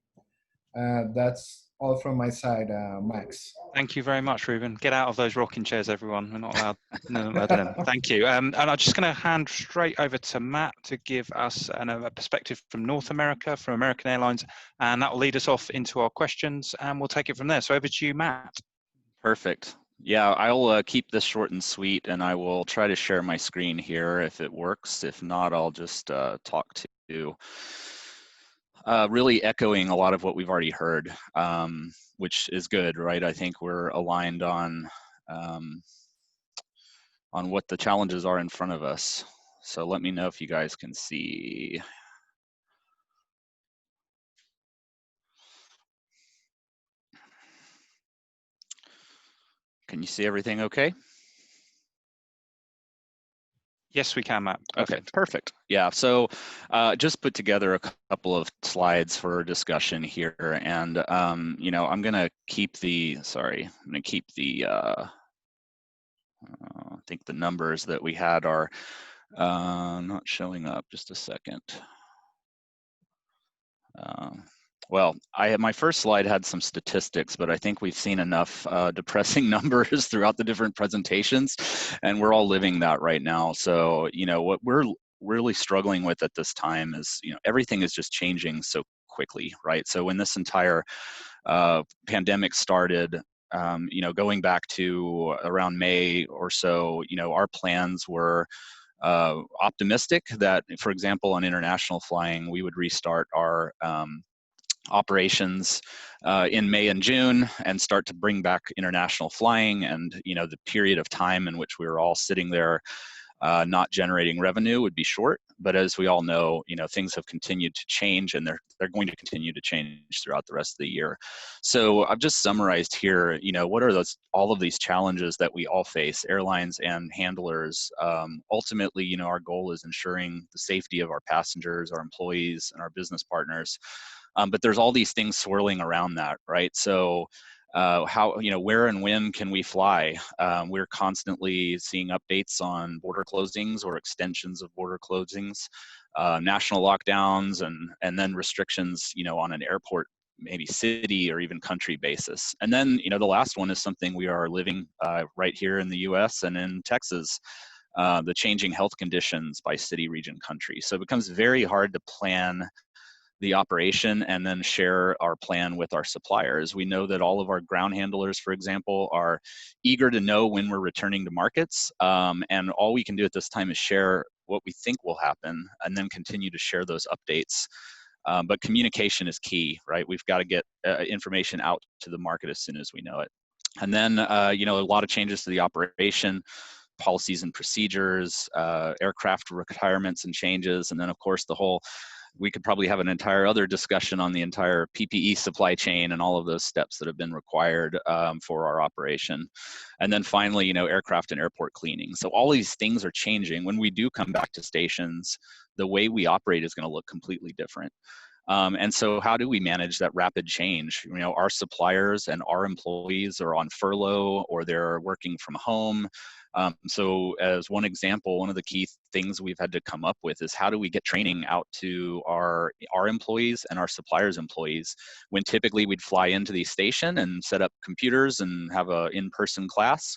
That's all from my side, Max. Thank you very much, Ruben. Get out of those rocking chairs, everyone. We're not allowed. No, thank you. And I'm just going to hand straight over to Matt to give us a perspective from North America, from American Airlines, and that will lead us off into our questions, and we'll take it from there. So over to you, Matt. Perfect. Yeah, I'll keep this short and sweet, and I will try to share my screen here if it works. If not, I'll just talk to really echoing a lot of what we've already heard, which is good, right? I think we're aligned on what the challenges are in front of us. So let me know if you guys can see. Can you see everything okay? Yes, we can, Matt. Perfect. Okay, perfect. Yeah, so just put together a couple of slides for discussion here, and you know, I'm gonna keep the, I think the numbers that we had are not showing up. Just a second. Well, my first slide had some statistics, but I think we've seen enough depressing numbers throughout the different presentations, and we're all living that right now. So, you know, what we're really struggling with at this time is, you know, everything is just changing so quickly, right? So when this entire pandemic started, you know, going back to around May or so, you know, our plans were optimistic that, for example, on international flying, we would restart our operations in May and June and start to bring back international flying. And, you know, the period of time in which we were all sitting there not generating revenue would be short. But as we all know, you know, things have continued to change, and they're going to continue to change throughout the rest of the year. So I've just summarized here, you know, what are all of these challenges that we all face, airlines and handlers. Ultimately, you know, our goal is ensuring the safety of our passengers, our employees, and our business partners. But there's all these things swirling around that, right? So how, you know, where and when can we fly? We're constantly seeing updates on border closings or extensions of border closings, national lockdowns, and then restrictions, you know, on an airport, maybe city or even country basis. And then, you know, the last one is something we are living right here in the US and in Texas, the changing health conditions by city, region, country. So it becomes very hard to plan the operation and then share our plan with our suppliers. We know that all of our ground handlers, for example, are eager to know when we're returning to markets. And all we can do at this time is share what we think will happen and then continue to share those updates. But communication is key, right? We've got to get information out to the market as soon as we know it. And then, you know, a lot of changes to the operation, policies and procedures, aircraft retirements and changes, and then of course the whole, we could probably have an entire other discussion on the entire PPE supply chain and all of those steps that have been required for our operation. And then finally, you know, aircraft and airport cleaning. So all these things are changing. When we do come back to stations, the way we operate is going to look completely different. And so how do we manage that rapid change? You know, our suppliers and our employees are on furlough or they're working from home. So as one example, one of the key things we've had to come up with is how do we get training out to our employees and our suppliers' employees when typically we'd fly into the station and set up computers and have a in-person class.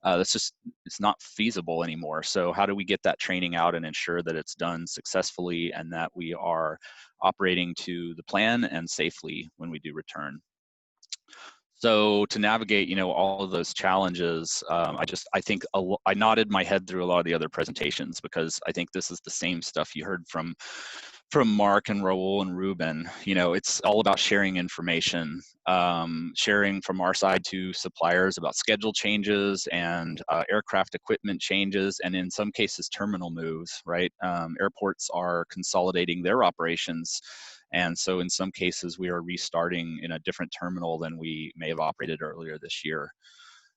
That's just, it's not feasible anymore. So how do we get that training out and ensure that it's done successfully and that we are operating to the plan and safely when we do return? So to navigate, all of those challenges, I think I nodded my head through a lot of the other presentations, because I think this is the same stuff you heard from Marc and Raul and Ruben. It's all about sharing information, sharing from our side to suppliers about schedule changes and aircraft equipment changes, and in some cases terminal moves, right? Airports are consolidating their operations, and so in some cases we are restarting in a different terminal than we may have operated earlier this year.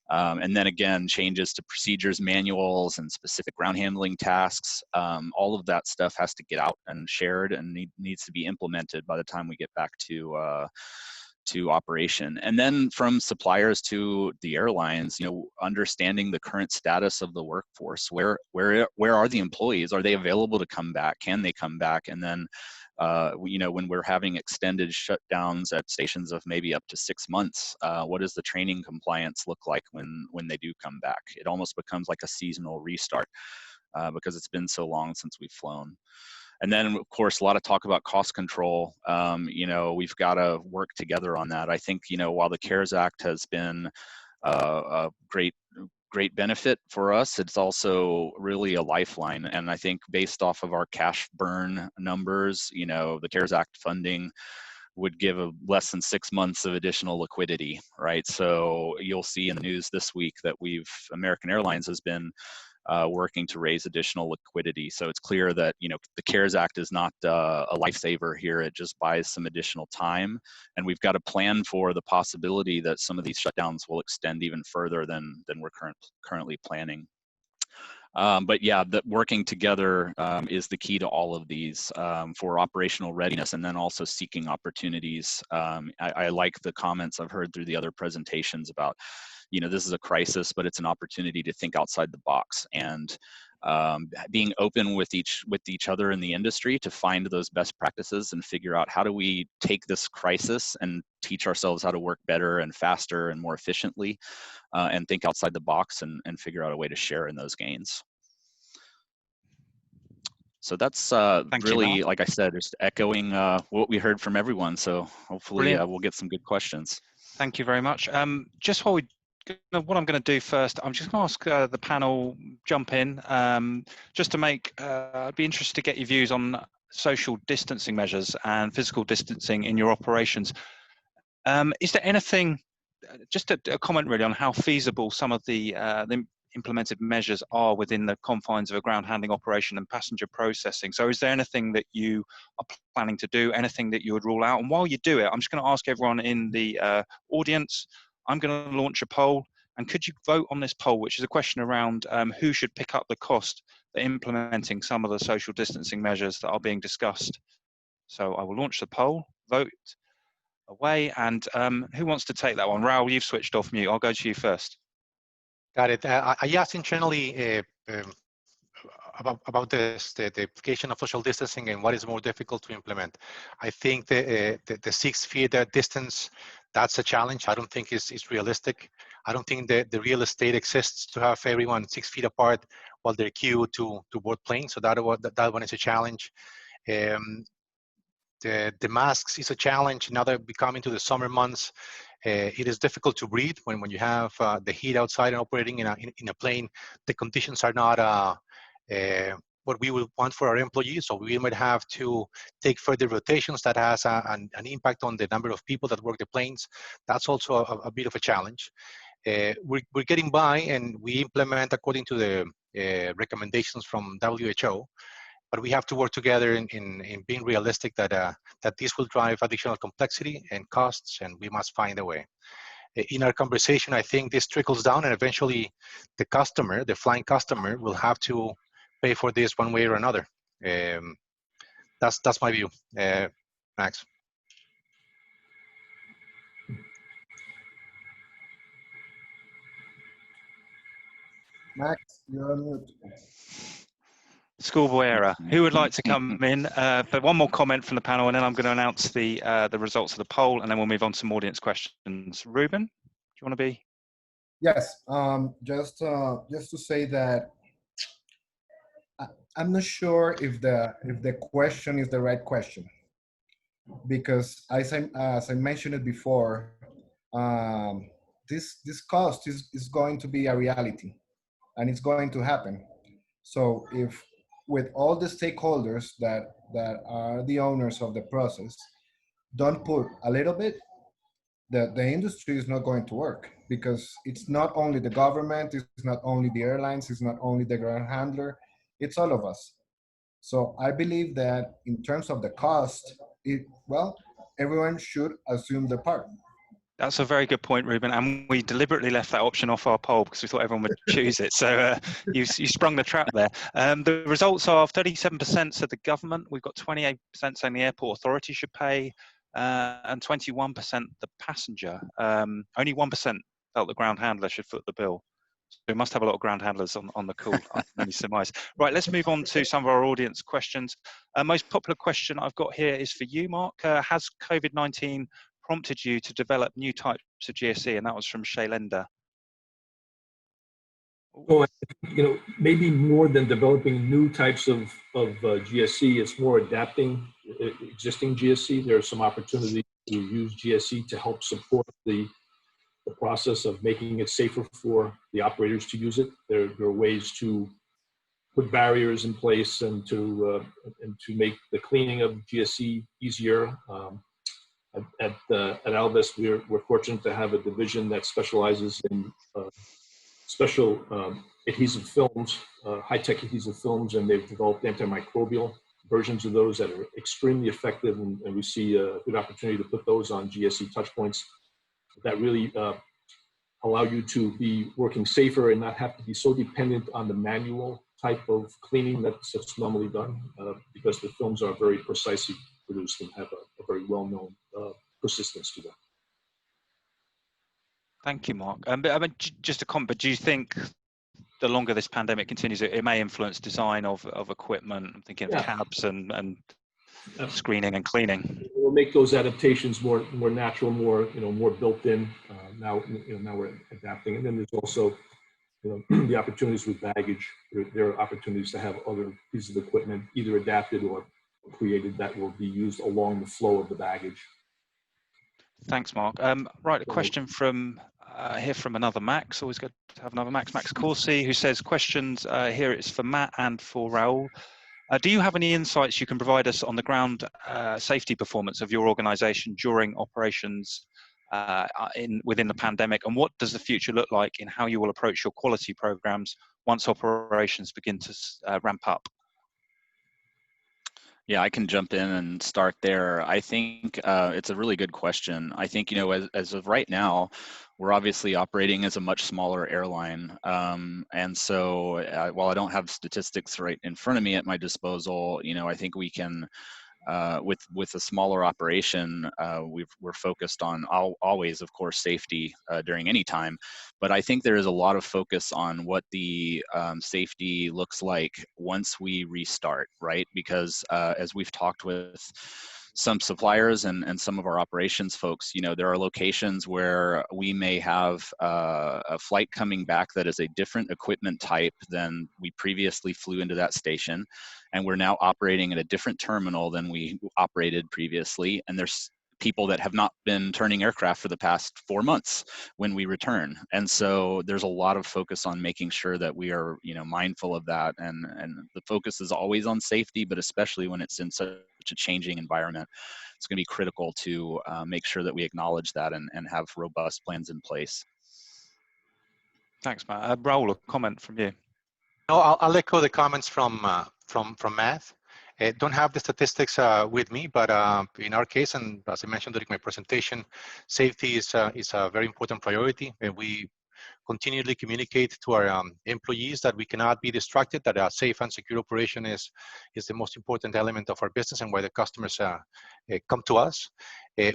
And then again, changes to procedures, manuals, and specific ground handling tasks. All of that stuff has to get out and shared, and needs to be implemented by the time we get back to operation. And then from suppliers to the airlines, understanding the current status of the workforce. Where are the employees? Are they available to come back? Can they come back? And then when we're having extended shutdowns at stations of maybe up to 6 months, what does the training compliance look like when they do come back? It almost becomes like a seasonal restart, because it's been so long since we've flown. And then, of course, a lot of talk about cost control. We've got to work together on that. I think, while the CARES Act has been a great benefit for us, it's also really a lifeline. And I think based off of our cash burn numbers, the CARES Act funding would give less than 6 months of additional liquidity, right? So you'll see in the news this week that American Airlines has been working to raise additional liquidity. So it's clear that the CARES Act is not a lifesaver here. It just buys some additional time, and we've got to plan for the possibility that some of these shutdowns will extend even further than we're currently planning. But yeah, working together is the key to all of these for operational readiness, and then also seeking opportunities. I like the comments I've heard through the other presentations about, this is a crisis, but it's an opportunity to think outside the box, and being open with each other in the industry to find those best practices and figure out how do we take this crisis and teach ourselves how to work better and faster and more efficiently, and think outside the box and figure out a way to share in those gains. So that's really, like I said, just echoing what we heard from everyone. So hopefully we'll get some good questions. Thank you very much. Just while what I'm going to do first, I'm just going to ask the panel jump in, just to make, I'd be interested to get your views on social distancing measures and physical distancing in your operations. Is there anything, just a comment really on how feasible some of the implemented measures are within the confines of a ground handling operation and passenger processing? So is there anything that you are planning to do, anything that you would rule out? And while you do it, I'm just going to ask everyone in the audience, I'm going to launch a poll, and could you vote on this poll, which is a question around who should pick up the cost for implementing some of the social distancing measures that are being discussed. So I will launch the poll, vote away, and who wants to take that one? Raul, you've switched off mute. I'll go to you first. Got it. I asked internally about the application of social distancing and what is more difficult to implement. I think the 6 feet distance, that's a challenge. I don't think it's realistic. I don't think the real estate exists to have everyone 6 feet apart while they're queued to board planes. So that one is a challenge. The masks is a challenge. Now that we come into the summer months, it is difficult to breathe when you have the heat outside and operating in a plane. The conditions are not what we would want for our employees, so we might have to take further rotations. That has an impact on the number of people that work the planes. That's also a bit of a challenge. We're getting by, and we implement according to the recommendations from WHO, but we have to work together in being realistic that this will drive additional complexity and costs, and we must find a way. In our conversation, I think this trickles down, and eventually the customer, the flying customer, will have to pay for this one way or another. That's my view. Max. Max, you're on mute. Schoolboy error. Who would like to come in? But one more comment from the panel, and then I'm going to announce the results of the poll, and then we'll move on to some audience questions. Ruben, do you want to be? Yes. Just to say that I'm not sure if the question is the right question, because as I mentioned it before, this cost is going to be a reality, and it's going to happen. So if with all the stakeholders that are the owners of the process don't put a little bit, the industry is not going to work, because it's not only the government, it's not only the airlines, it's not only the ground handler, it's all of us. So I believe that in terms of the cost, well, everyone should assume the part. That's a very good point, Ruben. And we deliberately left that option off our poll because we thought everyone would choose it. So you sprung the trap there. The results are 37% said the government. We've got 28% saying the airport authority should pay, and 21% the passenger. Only 1% felt the ground handler should foot the bill. So we must have a lot of ground handlers on the call, I can only surmise. Right, let's move on to some of our audience questions. Most popular question I've got here is for you, Marc. Has COVID-19 prompted you to develop new types of GSE? And that was from Shailender. Well, maybe more than developing new types of GSE, it's more adapting existing GSE. There are some opportunities to use GSE to help support the process of making it safer for the operators to use it. There are ways to put barriers in place and to make the cleaning of GSE easier. At Alvis, we're fortunate to have a division that specializes in special adhesive films, high-tech adhesive films, and they've developed antimicrobial versions of those that are extremely effective, and we see a good opportunity to put those on GSE touchpoints that really allow you to be working safer and not have to be so dependent on the manual type of cleaning that's normally done, because the films are very precisely produced and have a very well-known persistence to them. Thank you, Marc. I mean, just a comment, but do you think the longer this pandemic continues, it may influence design of equipment? I'm thinking of cabs and screening and cleaning. We'll make those adaptations more natural, more built in. Now we're adapting, and then there's also the opportunities with baggage. There are opportunities to have other pieces of equipment either adapted or created that will be used along the flow of the baggage. Thanks, Marc. Right, a question from here from another Max. Always good to have another Max Corsi, who says, questions here it's for Matt and for Raul. Do you have any insights you can provide us on the ground safety performance of your organization during operations within the pandemic, and what does the future look like in how you will approach your quality programs once operations begin to ramp up? Yeah, I can jump in and start there. I think it's a really good question. I think, as of right now, we're obviously operating as a much smaller airline. And so while I don't have statistics right in front of me at my disposal, I think we can, with a smaller operation, we're focused on always, of course, safety during any time. But I think there is a lot of focus on what the safety looks like once we restart, right? Because as we've talked with some suppliers and some of our operations folks, there are locations where we may have a flight coming back that is a different equipment type than we previously flew into that station. And we're now operating at a different terminal than we operated previously. And there's people that have not been turning aircraft for the past 4 months when we return. And so there's a lot of focus on making sure that we are, mindful of that. And the focus is always on safety, but especially when it's in such a changing environment, it's going to be critical to make sure that we acknowledge that and have robust plans in place. Thanks, Matt. Raul, a comment from you. No, I'll echo the comments from Matt. Don't have the statistics with me, but in our case, and as I mentioned during my presentation, safety is a very important priority, and we continually communicate to our employees that we cannot be distracted, that a safe and secure operation is the most important element of our business and why the customers come to us.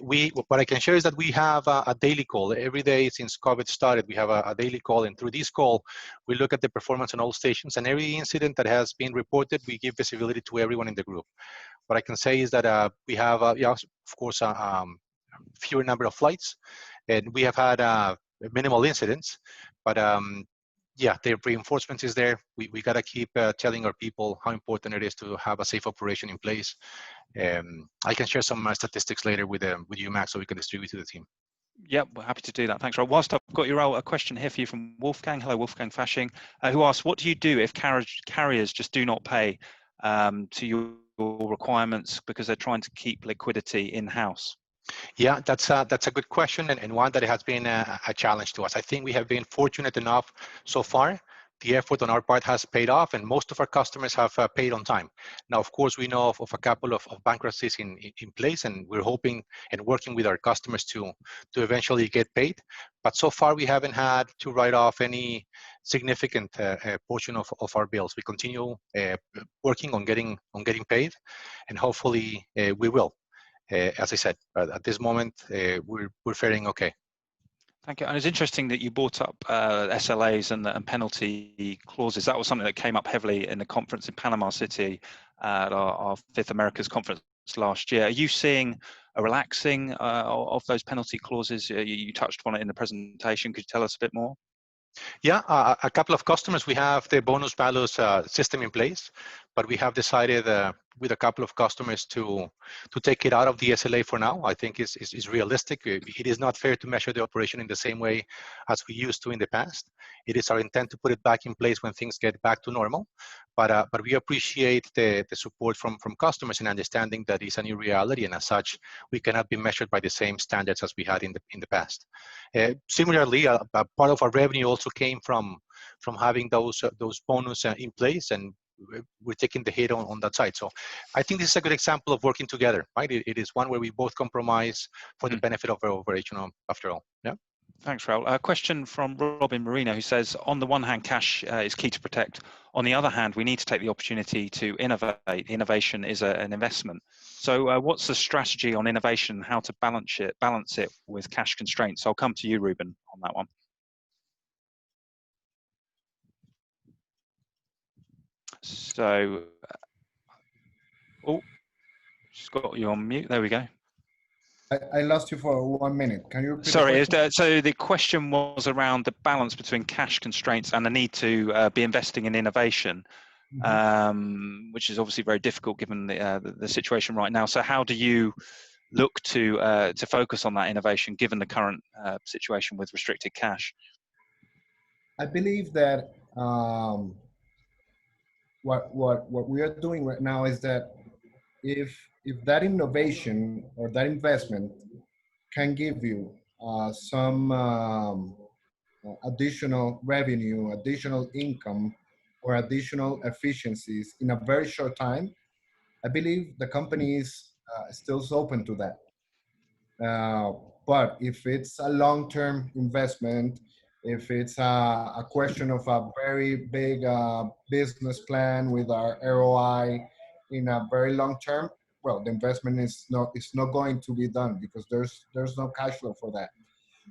What I can share is that we have a daily call. Every day since COVID started, we have a daily call, and through this call, we look at the performance on all stations, and every incident that has been reported, we give visibility to everyone in the group. What I can say is that we have, of course, fewer number of flights, and we have had minimal incidents, but yeah, the reinforcement is there. We got to keep telling our people how important it is to have a safe operation in place. I can share some statistics later with you, Max, so we can distribute to the team. Yep, we're happy to do that. Thanks, Raul. Whilst I've got you, Raul, a question here for you from Wolfgang. Hello, Wolfgang Fasching, who asks, what do you do if carriers just do not pay to your requirements because they're trying to keep liquidity in-house? Yeah, that's a good question, and one that has been a challenge to us. I think we have been fortunate enough so far. The effort on our part has paid off, and most of our customers have paid on time. Now, of course, we know of a couple of bankruptcies in place, and we're hoping and working with our customers to eventually get paid. But so far, we haven't had to write off any significant portion of our bills. We continue working on getting paid, and hopefully we will. As I said, at this moment, we're faring okay. Thank you. And it's interesting that you brought up SLAs and penalty clauses. That was something that came up heavily in the conference in Panama City at our Fifth Americas conference last year. Are you seeing a relaxing of those penalty clauses? You touched on it in the presentation. Could you tell us a bit more? Yeah, a couple of customers, we have the bonus malus system in place, but we have decided with a couple of customers to take it out of the SLA for now. I think is realistic. It is not fair to measure the operation in the same way as we used to in the past. It is our intent to put it back in place when things get back to normal. But we appreciate the support from customers and understanding that it's a new reality, and as such, we cannot be measured by the same standards as we had in the past. Similarly, a part of our revenue also came from having those bonus in place, and we're taking the hit on that side. So I think this is a good example of working together, right? It is one where we both compromise for the benefit of our operation after all. Yeah. Thanks, Raul. A question from Robin Marino, who says, on the one hand, cash is key to protect. On the other hand, we need to take the opportunity to innovate. Innovation is an investment. So what's the strategy on innovation, how to balance it with cash constraints? I'll come to you, Ruben, on that one. So, just got you on mute. There we go. I lost you for 1 minute. Can you repeat? Sorry, so the question was around the balance between cash constraints and the need to be investing in innovation, which is obviously very difficult given the situation right now. So how do you look to focus on that innovation given the current situation with restricted cash? I believe that what we are doing right now is that if that innovation or that investment can give you some additional revenue, additional income, or additional efficiencies in a very short time, I believe the company is still open to that. But if it's a long-term investment, if it's a question of a very big business plan with our ROI in a very long term, well, the investment is not going to be done because there's no cash flow for that.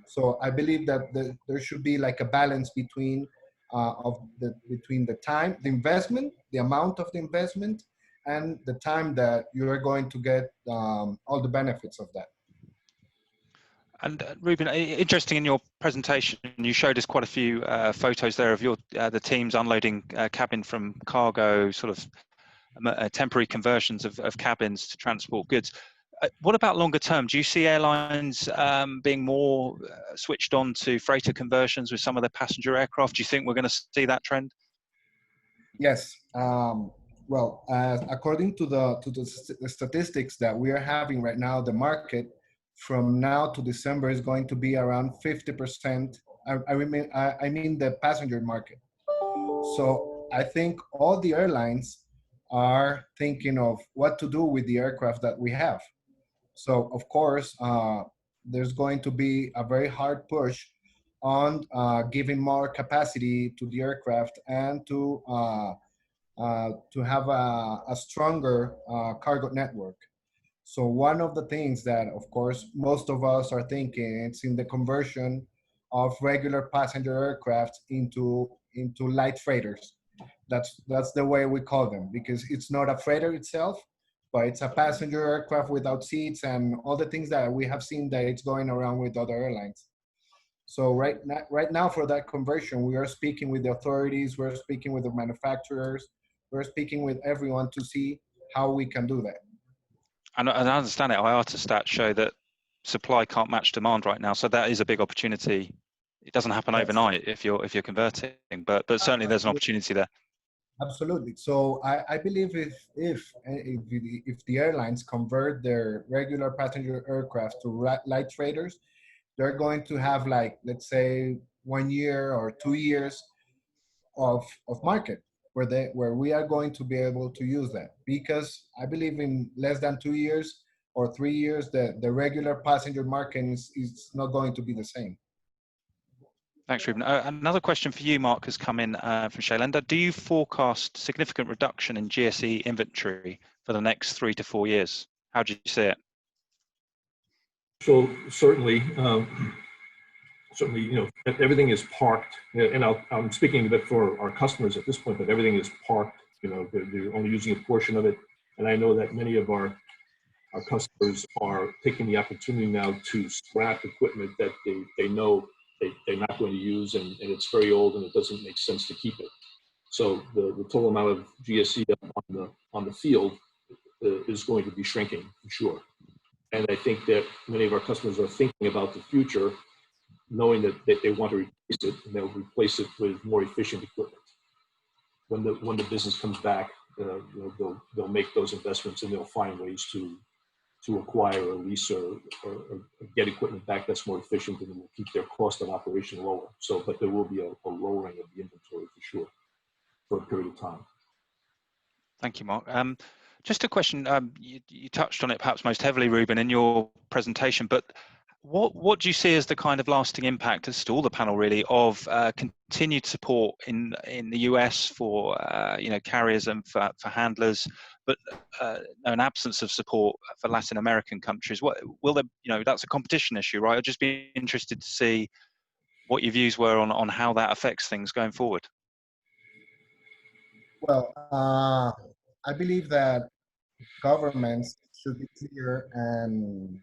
So I believe that there should be like a balance between the time, the investment, the amount of the investment, and the time that you are going to get all the benefits of that. And Ruben, interesting in your presentation, you showed us quite a few photos there of the teams unloading cabin from cargo, sort of temporary conversions of cabins to transport goods. What about longer term? Do you see airlines being more switched on to freighter conversions with some of their passenger aircraft? Do you think we're going to see that trend? Yes. Well, according to the statistics that we are having right now, the market from now to December is going to be around 50%. I mean the passenger market. So I think all the airlines are thinking of what to do with the aircraft that we have. So of course, there's going to be a very hard push on giving more capacity to the aircraft and to have a stronger cargo network. So one of the things that, of course, most of us are thinking, it's in the conversion of regular passenger aircraft into light freighters. That's the way we call them, because it's not a freighter itself, but it's a passenger aircraft without seats and all the things that we have seen that it's going around with other airlines. So right now for that conversion, we are speaking with the authorities, we're speaking with the manufacturers, we're speaking with everyone to see how we can do that. And I understand it. IATA stats show that supply can't match demand right now. So that is a big opportunity. It doesn't happen overnight if you're converting, but certainly there's an opportunity there. Absolutely. So I believe if the airlines convert their regular passenger aircraft to light freighters, they're going to have, like, let's say 1 year or 2 years of market where we are going to be able to use that, because I believe in less than 2 years or 3 years the regular passenger market is not going to be the same. Thanks, Ruben. Another question for you, Mark, has come in from Shailendra. Do you forecast significant reduction in GSE inventory for the next 3 to 4 years? How do you see it? So certainly, everything is parked, and I'm speaking a bit for our customers at this point, but everything is parked. They're only using a portion of it, and I know that many of our customers are taking the opportunity now to scrap equipment that they know they're not going to use, and it's very old and it doesn't make sense to keep it. So the total amount of GSE on the field is going to be shrinking for sure. And I think that many of our customers are thinking about the future, knowing that they want to replace it, and they'll replace it with more efficient equipment. When the business comes back, they'll make those investments, and they'll find ways to acquire or lease or get equipment back that's more efficient, and will keep their cost of operation lower. So, but there will be a lowering of the inventory for sure for a period of time. Thank you, Mark. Just a question, you touched on it perhaps most heavily, Ruben, in your presentation, but what do you see as the kind of lasting impact, as to all the panel really, of continued support in the US for carriers and for handlers, but an absence of support for Latin American countries? What will there, that's a competition issue, right? I'd just be interested to see what your views were on how that affects things going forward. Well, I believe that governments should be clear and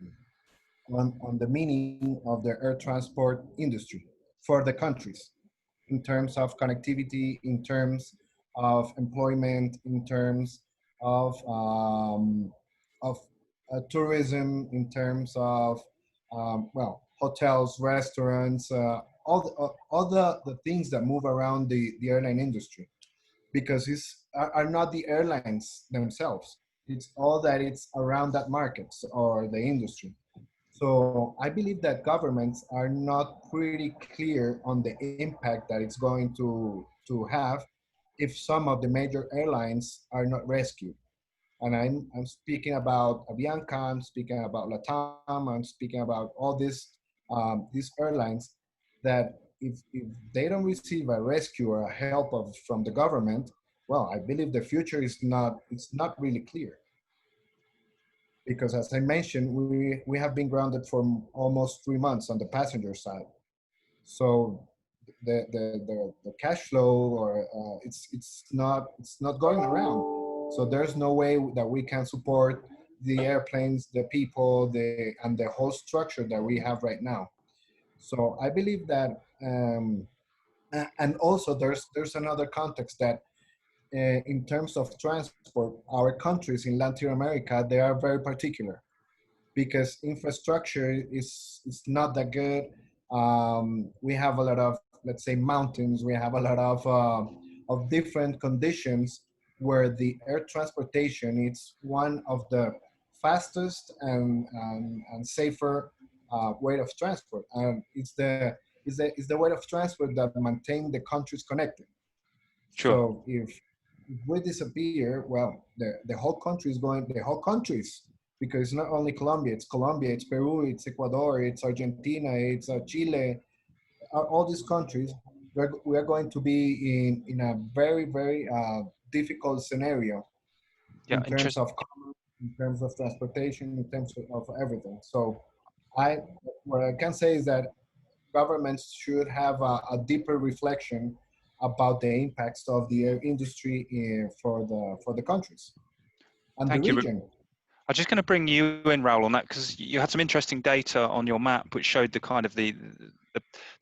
on the meaning of the air transport industry for the countries, in terms of connectivity, in terms of employment, in terms of tourism, in terms of hotels, restaurants, all the things that move around the airline industry, because are not the airlines themselves. It's all that it's around that market or the industry. So I believe that governments are not pretty clear on the impact that it's going to have if some of the major airlines are not rescued. And I'm speaking about Avianca, I'm speaking about LATAM, I'm speaking about all these airlines that if they don't receive a rescue or a help from the government, well, I believe the future it's not really clear. Because as I mentioned, we have been grounded for almost 3 months on the passenger side. So the cash flow or it's not going around. So there's no way that we can support the airplanes, the people, and the whole structure that we have right now. So I believe that, and also there's another context that in terms of transport, our countries in Latin America, they are very particular because infrastructure is not that good. We have a lot of, let's say, mountains. We have a lot of different conditions where the air transportation is one of the fastest and safer way of transport. And it's the way of transport that maintain the countries connected. Sure. So if we disappear, well, the whole country is going, the whole countries, because it's not only Colombia, it's Peru, it's Ecuador, it's Argentina, it's Chile, all these countries, we are going to be in a very, very difficult scenario in terms of commerce, in terms of transportation, in terms of everything. So what I can say is that governments should have a deeper reflection about the impacts of the air industry for the countries and the region. I'm just going to bring you in, Raul, on that, because you had some interesting data on your map which showed the kind of the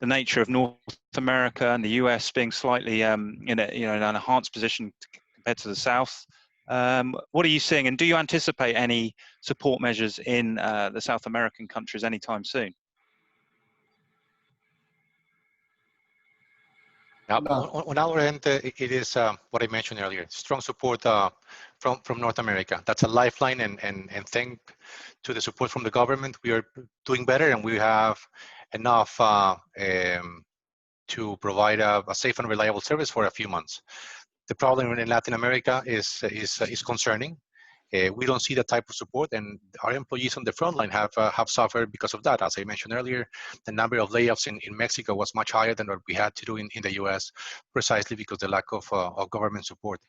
nature of North America and the US being slightly in an enhanced position compared to the South. What are you seeing, and do you anticipate any support measures in the South American countries anytime soon? On our end, it is what I mentioned earlier, strong support from North America. That's a lifeline, and thanks to the support from the government, we are doing better, and we have enough to provide a safe and reliable service for a few months. The problem in Latin America is concerning. We don't see that type of support, and our employees on the front line have suffered because of that. As I mentioned earlier, the number of layoffs in Mexico was much higher than what we had to do in the US, precisely because of the lack of government support.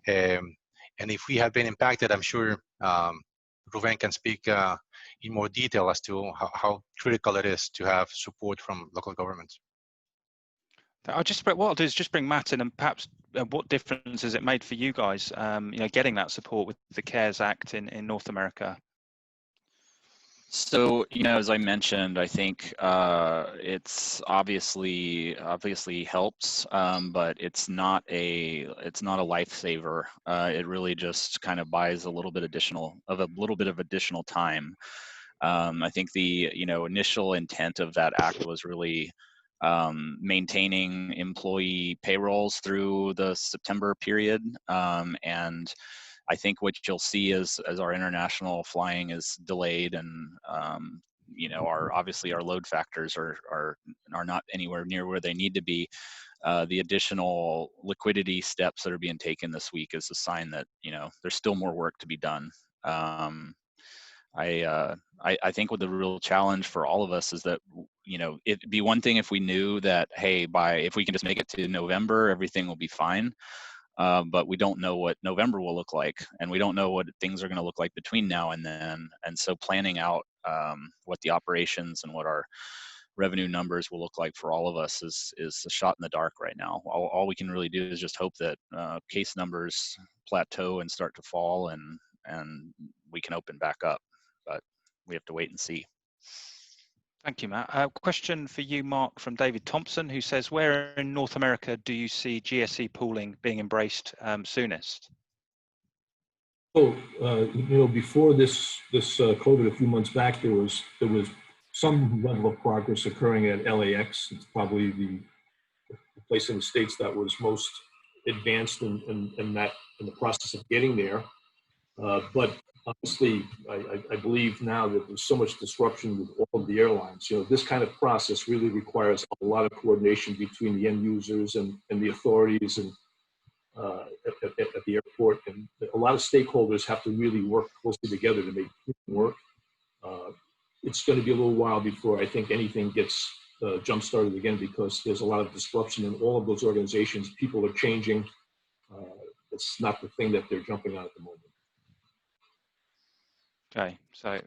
And if we have been impacted, I'm sure Ruben can speak in more detail as to how critical it is to have support from local governments. What I'll do is just bring Matt in, and perhaps what difference has it made for you guys, getting that support with the CARES Act in North America? So, as I mentioned, I think it's obviously helps, but it's not a lifesaver. It really just kind of buys a little bit of additional time. I think the initial intent of that act was really maintaining employee payrolls through the September period, and I think what you'll see is as our international flying is delayed, and obviously our load factors are not anywhere near where they need to be. The additional liquidity steps that are being taken this week is a sign that there's still more work to be done. I think what the real challenge for all of us is that, it'd be one thing if we knew that, hey, if we can just make it to November, everything will be fine. But we don't know what November will look like, and we don't know what things are going to look like between now and then. And so planning out what the operations and what our revenue numbers will look like for all of us is a shot in the dark right now. All we can really do is just hope that case numbers plateau and start to fall, and we can open back up. But we have to wait and see. Thank you, Matt. Question for you, Mark, from David Thompson, who says, where in North America do you see GSE pooling being embraced soonest? So, before this COVID a few months back, there was some level of progress occurring at LAX. It's probably the place in the States that was most advanced in the process of getting there. But honestly, I believe now that there's so much disruption with all of the airlines. This kind of process really requires a lot of coordination between the end users and the authorities and at the airport. And a lot of stakeholders have to really work closely together to make it work. It's going to be a little while before I think anything gets jump-started again, because there's a lot of disruption in all of those organizations. People are changing. It's not the thing that they're jumping on at the moment. Okay, so it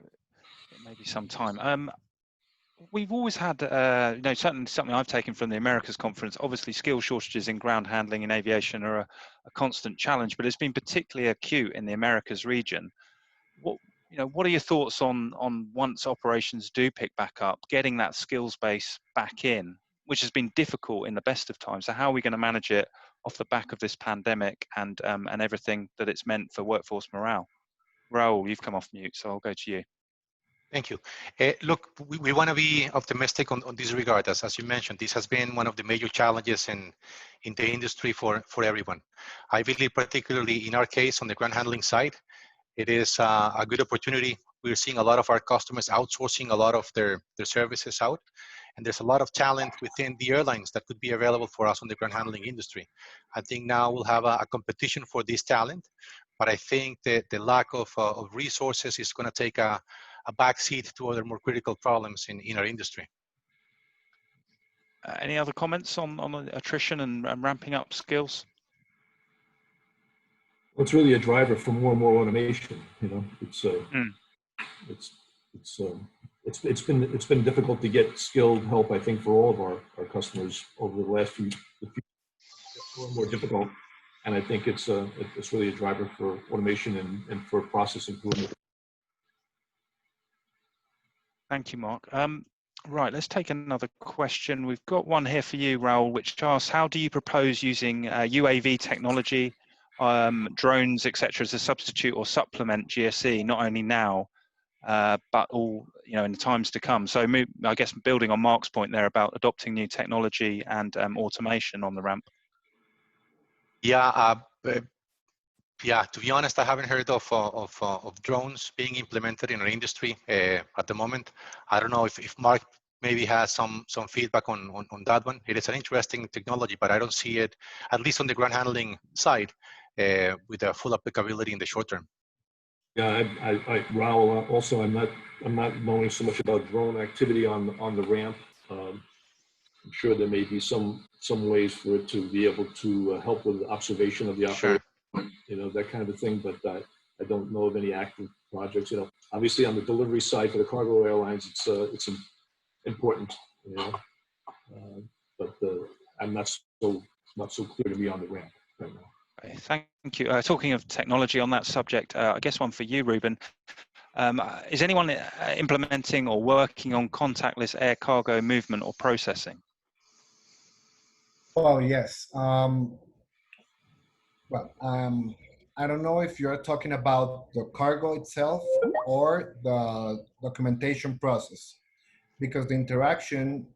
may be some time. We've always had, certainly something I've taken from the Americas conference. Obviously, skill shortages in ground handling and aviation are a constant challenge, but it's been particularly acute in the Americas region. What are your thoughts on once operations do pick back up, getting that skills base back in, which has been difficult in the best of times? So how are we going to manage it off the back of this pandemic and everything that it's meant for workforce morale? Raul, you've come off mute, so I'll go to you. Thank you. Look, we want to be optimistic on this regard. As you mentioned, this has been one of the major challenges in the industry for everyone. I believe particularly in our case on the ground handling side, it is a good opportunity. We're seeing a lot of our customers outsourcing a lot of their services out. And there's a lot of talent within the airlines that could be available for us on the ground handling industry. I think now we'll have a competition for this talent, but I think that the lack of resources is going to take a backseat to other more critical problems in our industry. Any other comments on attrition and ramping up skills? Well, it's really a driver for more and more automation. It's been difficult to get skilled help, I think, for all of our customers over the last few more difficult. And I think it's really a driver for automation and for process improvement. Thank you, Mark. Right, let's take another question. We've got one here for you, Raul, which asks, how do you propose using UAV technology drones, etc., as a substitute or supplement GSE, not only now, but all in the times to come. So I guess building on Mark's point there about adopting new technology and automation on the ramp. Yeah, yeah. To be honest, I haven't heard of drones being implemented in our industry at the moment. I don't know if Mark maybe has some feedback on that one. It is an interesting technology, but I don't see it, at least on the ground handling side, with a full applicability in the short term. Yeah, Raul, also, I'm not knowing so much about drone activity on the ramp. I'm sure there may be some ways for it to be able to help with observation of the operator, that kind of a thing. But I don't know of any active projects. Obviously on the delivery side for the cargo airlines, it's important. But I'm not so clear to me on the ramp right now. Thank you. Talking of technology on that subject, I guess one for you, Ruben. Is anyone implementing or working on contactless air cargo movement or processing? Well, yes. I don't know if you're talking about the cargo itself or the documentation process, because the interaction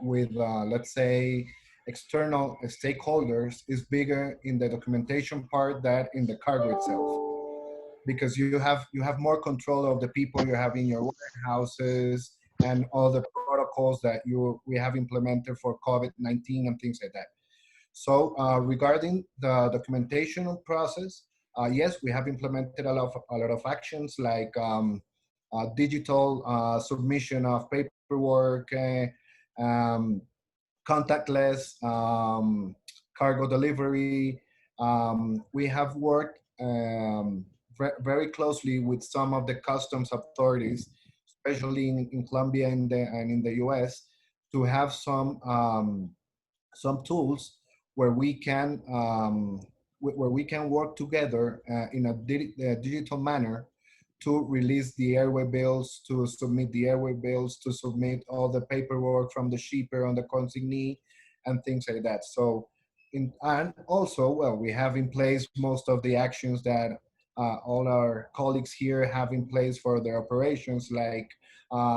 with, let's say, external stakeholders is bigger in the documentation part than in the cargo itself, because you have more control of the people you have in your warehouses and all the protocols that we have implemented for COVID-19 and things like that. So regarding the documentation process, yes, we have implemented a lot of actions like digital submission of paperwork, contactless cargo delivery. We have worked very closely with some of the customs authorities, especially in Colombia and in the US, to have some tools where we can work together in a digital manner to release the airway bills, to submit the airway bills, to submit all the paperwork from the shipper on the consignee and things like that. So, and also, well, we have in place most of the actions that all our colleagues here have in place for their operations, like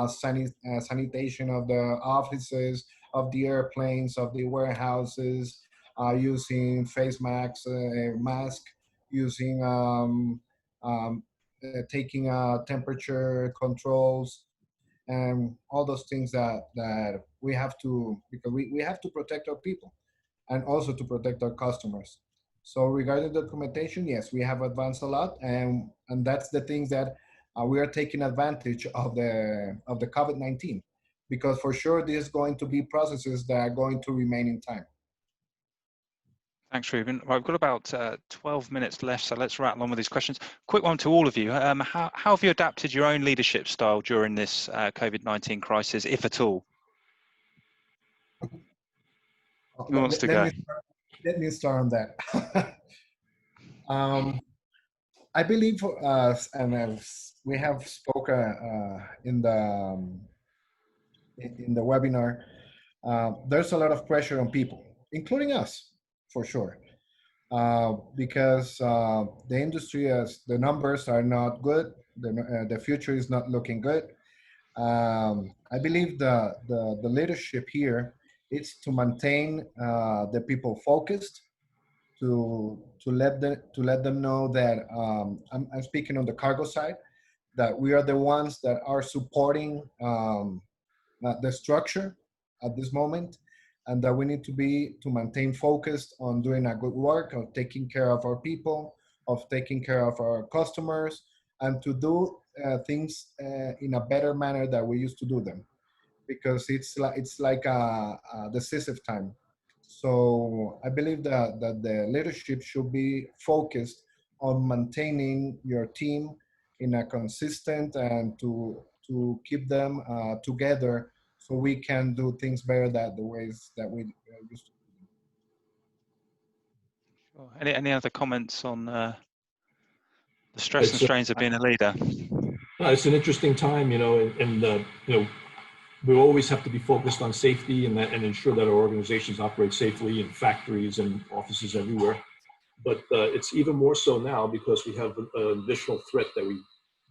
sanitation of the offices, of the airplanes, of the warehouses, using face masks, using taking temperature controls, and all those things that we have to, because we have to protect our people and also to protect our customers. So regarding documentation, yes, we have advanced a lot, and that's the things that we are taking advantage of the COVID-19, because for sure there's going to be processes that are going to remain in time. Thanks, Ruben. Well, I've got about 12 minutes left, so let's rattle on with these questions. Quick one to all of you. How have you adapted your own leadership style during this COVID-19 crisis, if at all? Who wants to go? Let me start on that. I believe for us, and as we have spoken in the webinar, there's a lot of pressure on people, including us, for sure, because the industry, as the numbers are not good, the future is not looking good. I believe the leadership here is to maintain the people focused, to let them know that I'm speaking on the cargo side, that we are the ones that are supporting the structure at this moment, and that we need to maintain focused on doing a good work, of taking care of our people, of taking care of our customers, and to do things in a better manner than we used to do them, because it's like a decisive time. So I believe that the leadership should be focused on maintaining your team in a consistent, and to keep them together, so we can do things better than the ways that we used to do. Any other comments on the stress and strains of being a leader? It's an interesting time, and we always have to be focused on safety and ensure that our organizations operate safely in factories and offices everywhere. but it's even more so now because we have an additional threat that we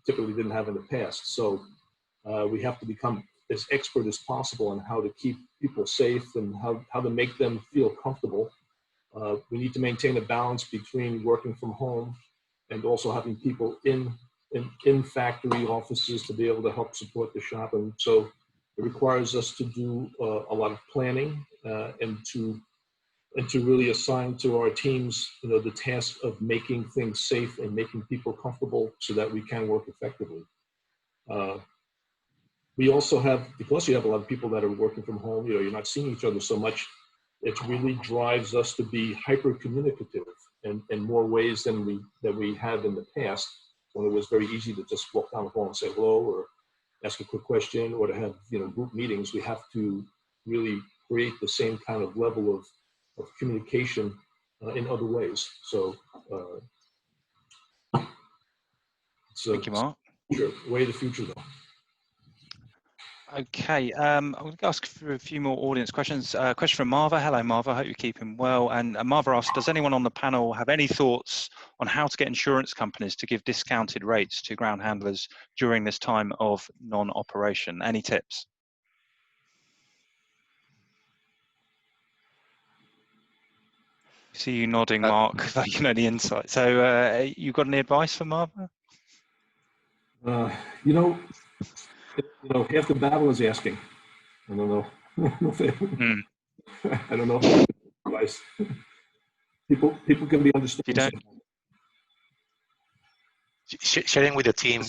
typically didn't have in the past. So we have to become as expert as possible on how to keep people safe and how to make them feel comfortable. We need to maintain a balance between working from home and also having people in factory offices to be able to help support the shop. And so it requires us to do a lot of planning and to really assign to our teams, the task of making things safe and making people comfortable so that we can work effectively. We also have, because you have a lot of people that are working from home, you're not seeing each other so much, it really drives us to be hyper communicative in more ways than we had in the past, when it was very easy to just walk down the hall and say hello or ask a quick question, or to have group meetings. We have to really create the same kind of level of communication in other ways. So thank you, Marc. Way of the future, though. Okay, I'm going to ask for a few more audience questions. Question from Marva. Hello, Marva. Hope you're keeping well. And Marva asks, does anyone on the panel have any thoughts on how to get insurance companies to give discounted rates to ground handlers during this time of non-operation? Any tips? I see you nodding, Marc, like you know the insight. So you got any advice for Marva? Half the battle is asking. I don't know. I don't know. Advice. People can be understanding. Sharing with the team,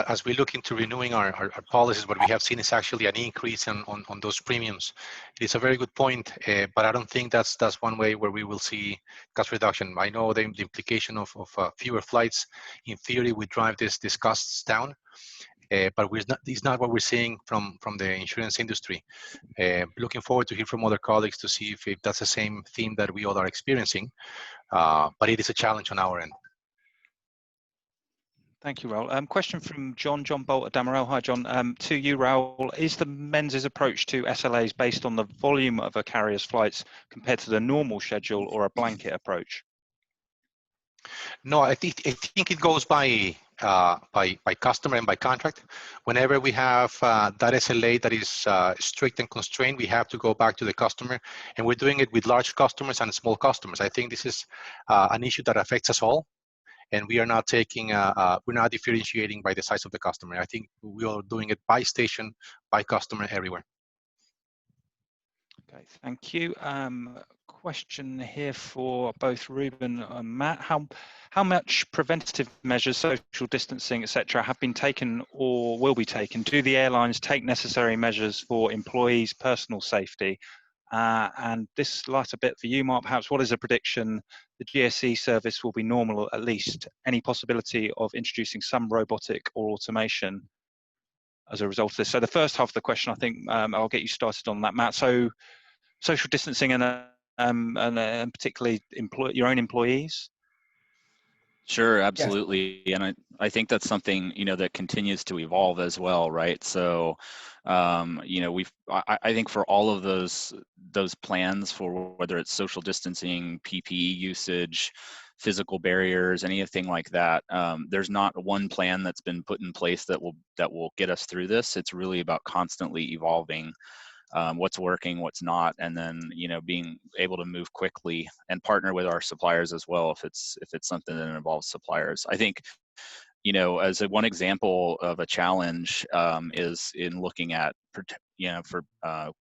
as we look into renewing our policies, what we have seen is actually an increase on those premiums. It's a very good point, but I don't think that's one way where we will see cost reduction. I know the implication of fewer flights, in theory, would drive these costs down, but it's not what we're seeing from the insurance industry. Looking forward to hear from other colleagues to see if that's the same theme that we all are experiencing, but it is a challenge on our end. Thank you, Raul. Question from John Bolt at Damarel. Hi, John. To you, Raul. Is the Menzies approach to SLAs based on the volume of a carrier's flights compared to the normal schedule, or a blanket approach? No, I think it goes by customer and by contract. Whenever we have that SLA that is strict and constrained, we have to go back to the customer, and we're doing it with large customers and small customers. I think this is an issue that affects us all. And we are not we're not differentiating by the size of the customer. I think we are doing it by station, by customer, everywhere. Okay, thank you. Question here for both Ruben and Matt. How much preventative measures, social distancing, etc., have been taken or will be taken? Do the airlines take necessary measures for employees' personal safety? And this last a bit for you, Marc, perhaps what is a prediction the GSE service will be normal, at least? Any possibility of introducing some robotic or automation as a result of this? So the first half of the question, I think I'll get you started on that, Matt. So social distancing and particularly your own employees? Sure, absolutely. Yes. And I think that's something, that continues to evolve as well, right? So, I think for all of those plans, for whether it's social distancing, PPE usage, physical barriers, anything like that, there's not one plan that's been put in place that will get us through this. It's really about constantly evolving what's working, what's not, and then being able to move quickly and partner with our suppliers as well if it's something that involves suppliers. I think as one example of a challenge is in looking at for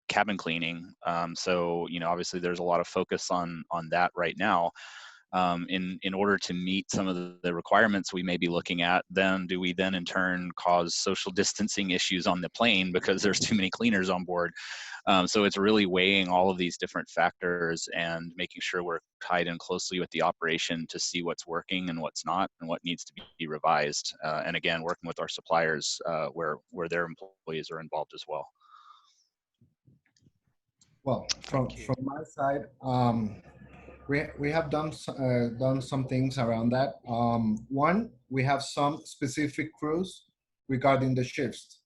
cabin cleaning. So obviously there's a lot of focus on that right now. In order to meet some of the requirements we may be looking at, then do we then in turn cause social distancing issues on the plane because there's too many cleaners on board? So it's really weighing all of these different factors and making sure we're tied in closely with the operation to see what's working and what's not and what needs to be revised. And again, working with our suppliers where their employees are involved as well. Well, from my side, we have done some things around that. One, we have some specific crews regarding the shifts.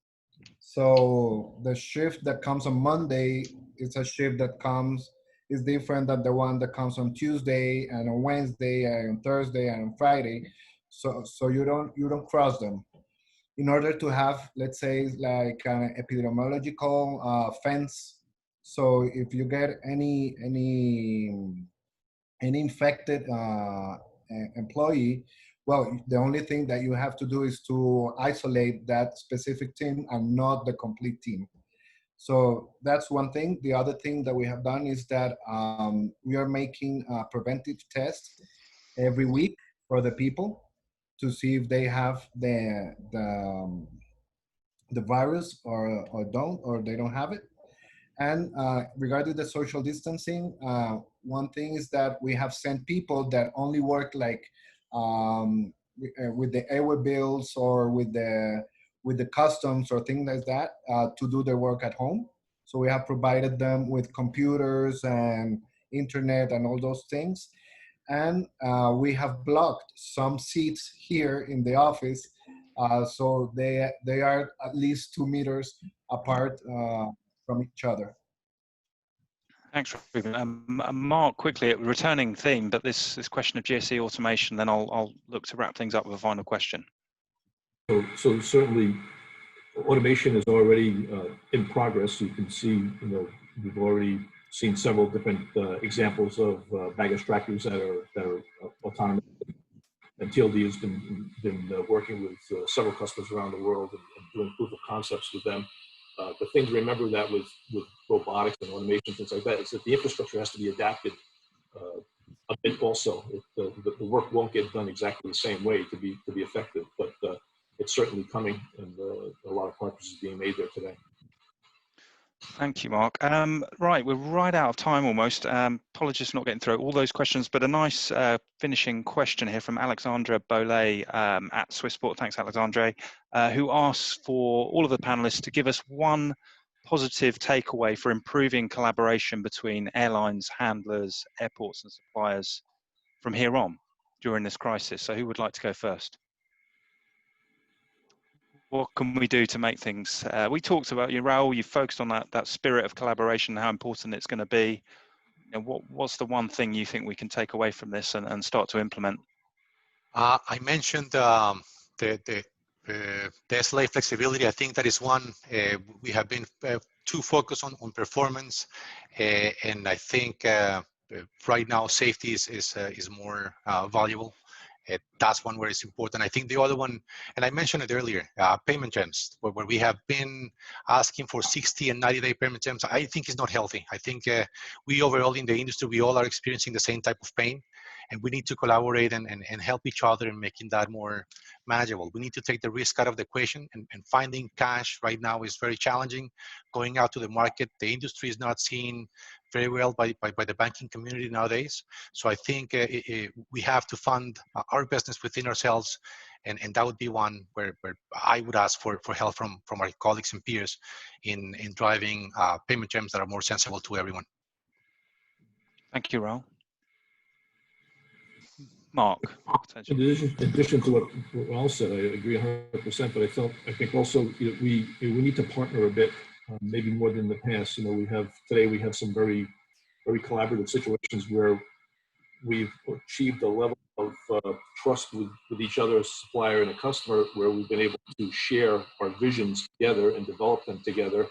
So the shift that comes on Monday, it's a shift that is different than the one that comes on Tuesday and on Wednesday and on Thursday and on Friday. So you don't cross them. In order to have, let's say, like an epidemiological fence. So if you get any infected employee, well, the only thing that you have to do is to isolate that specific team and not the complete team. So that's one thing. The other thing that we have done is that we are making preventive tests every week for the people to see if they have the virus or they don't have it. And regarding the social distancing, one thing is that we have sent people that only work like with the airway bills or with the customs or things like that to do their work at home. So we have provided them with computers and internet and all those things. And we have blocked some seats here in the office, so they are at least 2 meters apart from each other. Thanks, Ruben. Mark, quickly, a returning theme, but this question of GSE automation, then I'll look to wrap things up with a final question. So certainly, automation is already in progress. You can see, we've already seen several different examples of baggage trackers that are autonomous. And TLD has been working with several customers around the world and doing proof of concepts with them. The thing to remember that with robotics and automation, things like that, is that the infrastructure has to be adapted a bit also. The work won't get done exactly the same way to be effective, but it's certainly coming, and a lot of progress is being made there today. Thank you, Mark. Right, we're right out of time almost. Apologies for not getting through all those questions, but a nice finishing question here from Alexandra Bollet at Swissport. Thanks, Alexandre, who asks for all of the panelists to give us one positive takeaway for improving collaboration between airlines, handlers, airports, and suppliers from here on during this crisis. So who would like to go first? What can we do to make things? We talked about, Raul, you focused on that spirit of collaboration, how important it's going to be. What's the one thing you think we can take away from this and start to implement? I mentioned the SLA flexibility. I think that is one. We have been too focused on performance, and I think right now safety is more valuable. That's one where it's important. I think the other one, and I mentioned it earlier, payment terms, where we have been asking for 60 and 90-day payment terms. I think it's not healthy. I think we overall in the industry, we all are experiencing the same type of pain, and we need to collaborate and help each other in making that more manageable. We need to take the risk out of the equation, and finding cash right now is very challenging. Going out to the market, the industry is not seen very well by the banking community nowadays. So I think we have to fund our business within ourselves, and that would be one where I would ask for help from our colleagues and peers in driving payment terms that are more sensible to everyone. Thank you, Raul. Mark. In addition to what Raul said, I agree 100%, but I think also we need to partner a bit, maybe more than in the past. We have some very, very collaborative situations where we've achieved a level of trust with each other as a supplier and a customer, where we've been able to share our visions together and develop them together,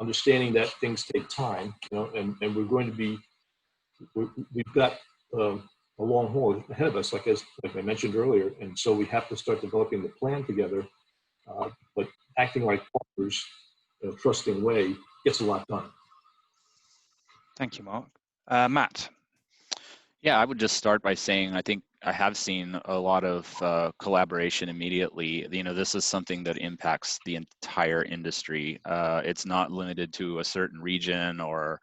understanding that things take time, and we're going to be, we've got a long haul ahead of us, like I mentioned earlier, and so we have to start developing the plan together, but acting like partners in a trusting way gets a lot done. Thank you, Mark. Matt. Yeah, I would just start by saying I think I have seen a lot of collaboration immediately. This is something that impacts the entire industry. It's not limited to a certain region or,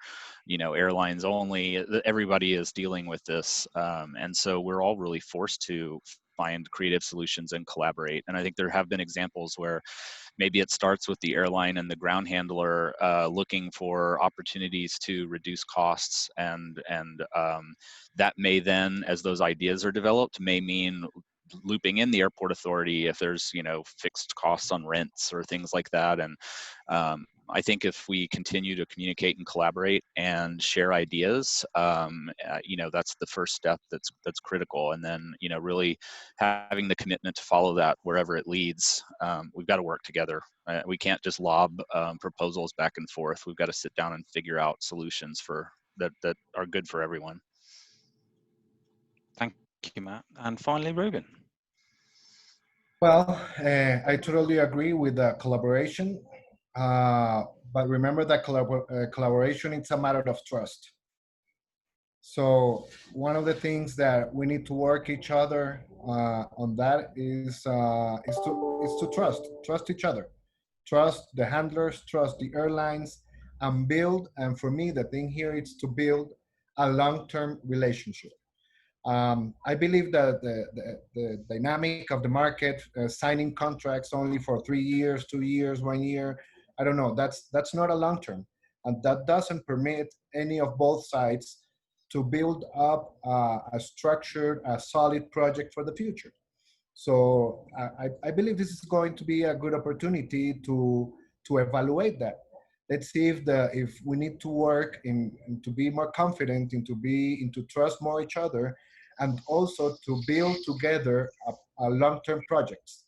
airlines only. Everybody is dealing with this. And so we're all really forced to find creative solutions and collaborate. And I think there have been examples where maybe it starts with the airline and the ground handler looking for opportunities to reduce costs, and that may then, as those ideas are developed, may mean looping in the airport authority if there's fixed costs on rents or things like that, and I think if we continue to communicate and collaborate and share ideas, you know, that's the first step that's critical. And then, you know, really having the commitment to follow that wherever it leads. We've got to work together. We can't just lob proposals back and forth. We've got to sit down and figure out solutions that are good for everyone. Thank you, Matt. And finally, Ruben. Well, I totally agree with the collaboration, but remember that collaboration is a matter of trust. So one of the things that we need to work each other on that is to trust each other, trust the handlers, trust the airlines, and build. And for me, the thing here is to build a long-term relationship. I believe that the dynamic of the market, signing contracts only for 3 years, 2 years, 1 year, I don't know, that's not a long term. And that doesn't permit any of both sides to build up a structured, a solid project for the future. So I believe this is going to be a good opportunity to evaluate that. Let's see if we need to work in to be more confident, to trust more each other, and also to build together a long-term projects.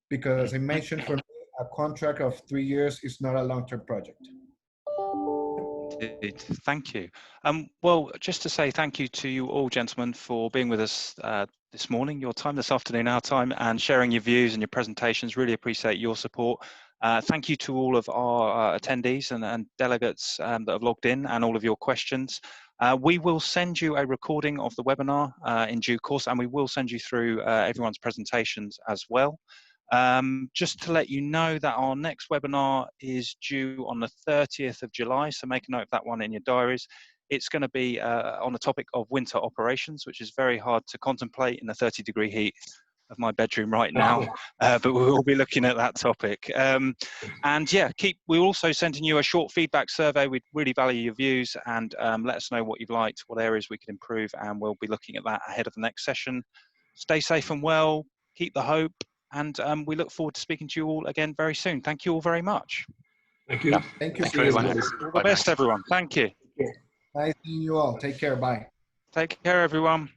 Because as I mentioned, for me, a contract of 3 years is not a long-term project. Indeed. Thank you. Well, just to say thank you to you all, gentlemen, for being with us this morning, your time, this afternoon, our time, and sharing your views and your presentations. Really appreciate your support. Thank you to all of our attendees and delegates that have logged in, and all of your questions. We will send you a recording of the webinar in due course, and we will send you through everyone's presentations as well. Just to let you know that our next webinar is due on the 30th of July, so make a note of that one in your diaries. It's going to be on the topic of winter operations, which is very hard to contemplate in the 30-degree heat of my bedroom right now, but we will be looking at that topic. And yeah, we're also sending you a short feedback survey. We'd really value your views, and let us know what you've liked, what areas we could improve, and we'll be looking at that ahead of the next session. Stay safe and well, keep the hope, and we look forward to speaking to you all again very soon. Thank you all very much. Thank you. Yeah. Thank you. Thank you, everyone. All the best, everyone. Thank you. Nice seeing you all. Take care. Bye. Take care, everyone.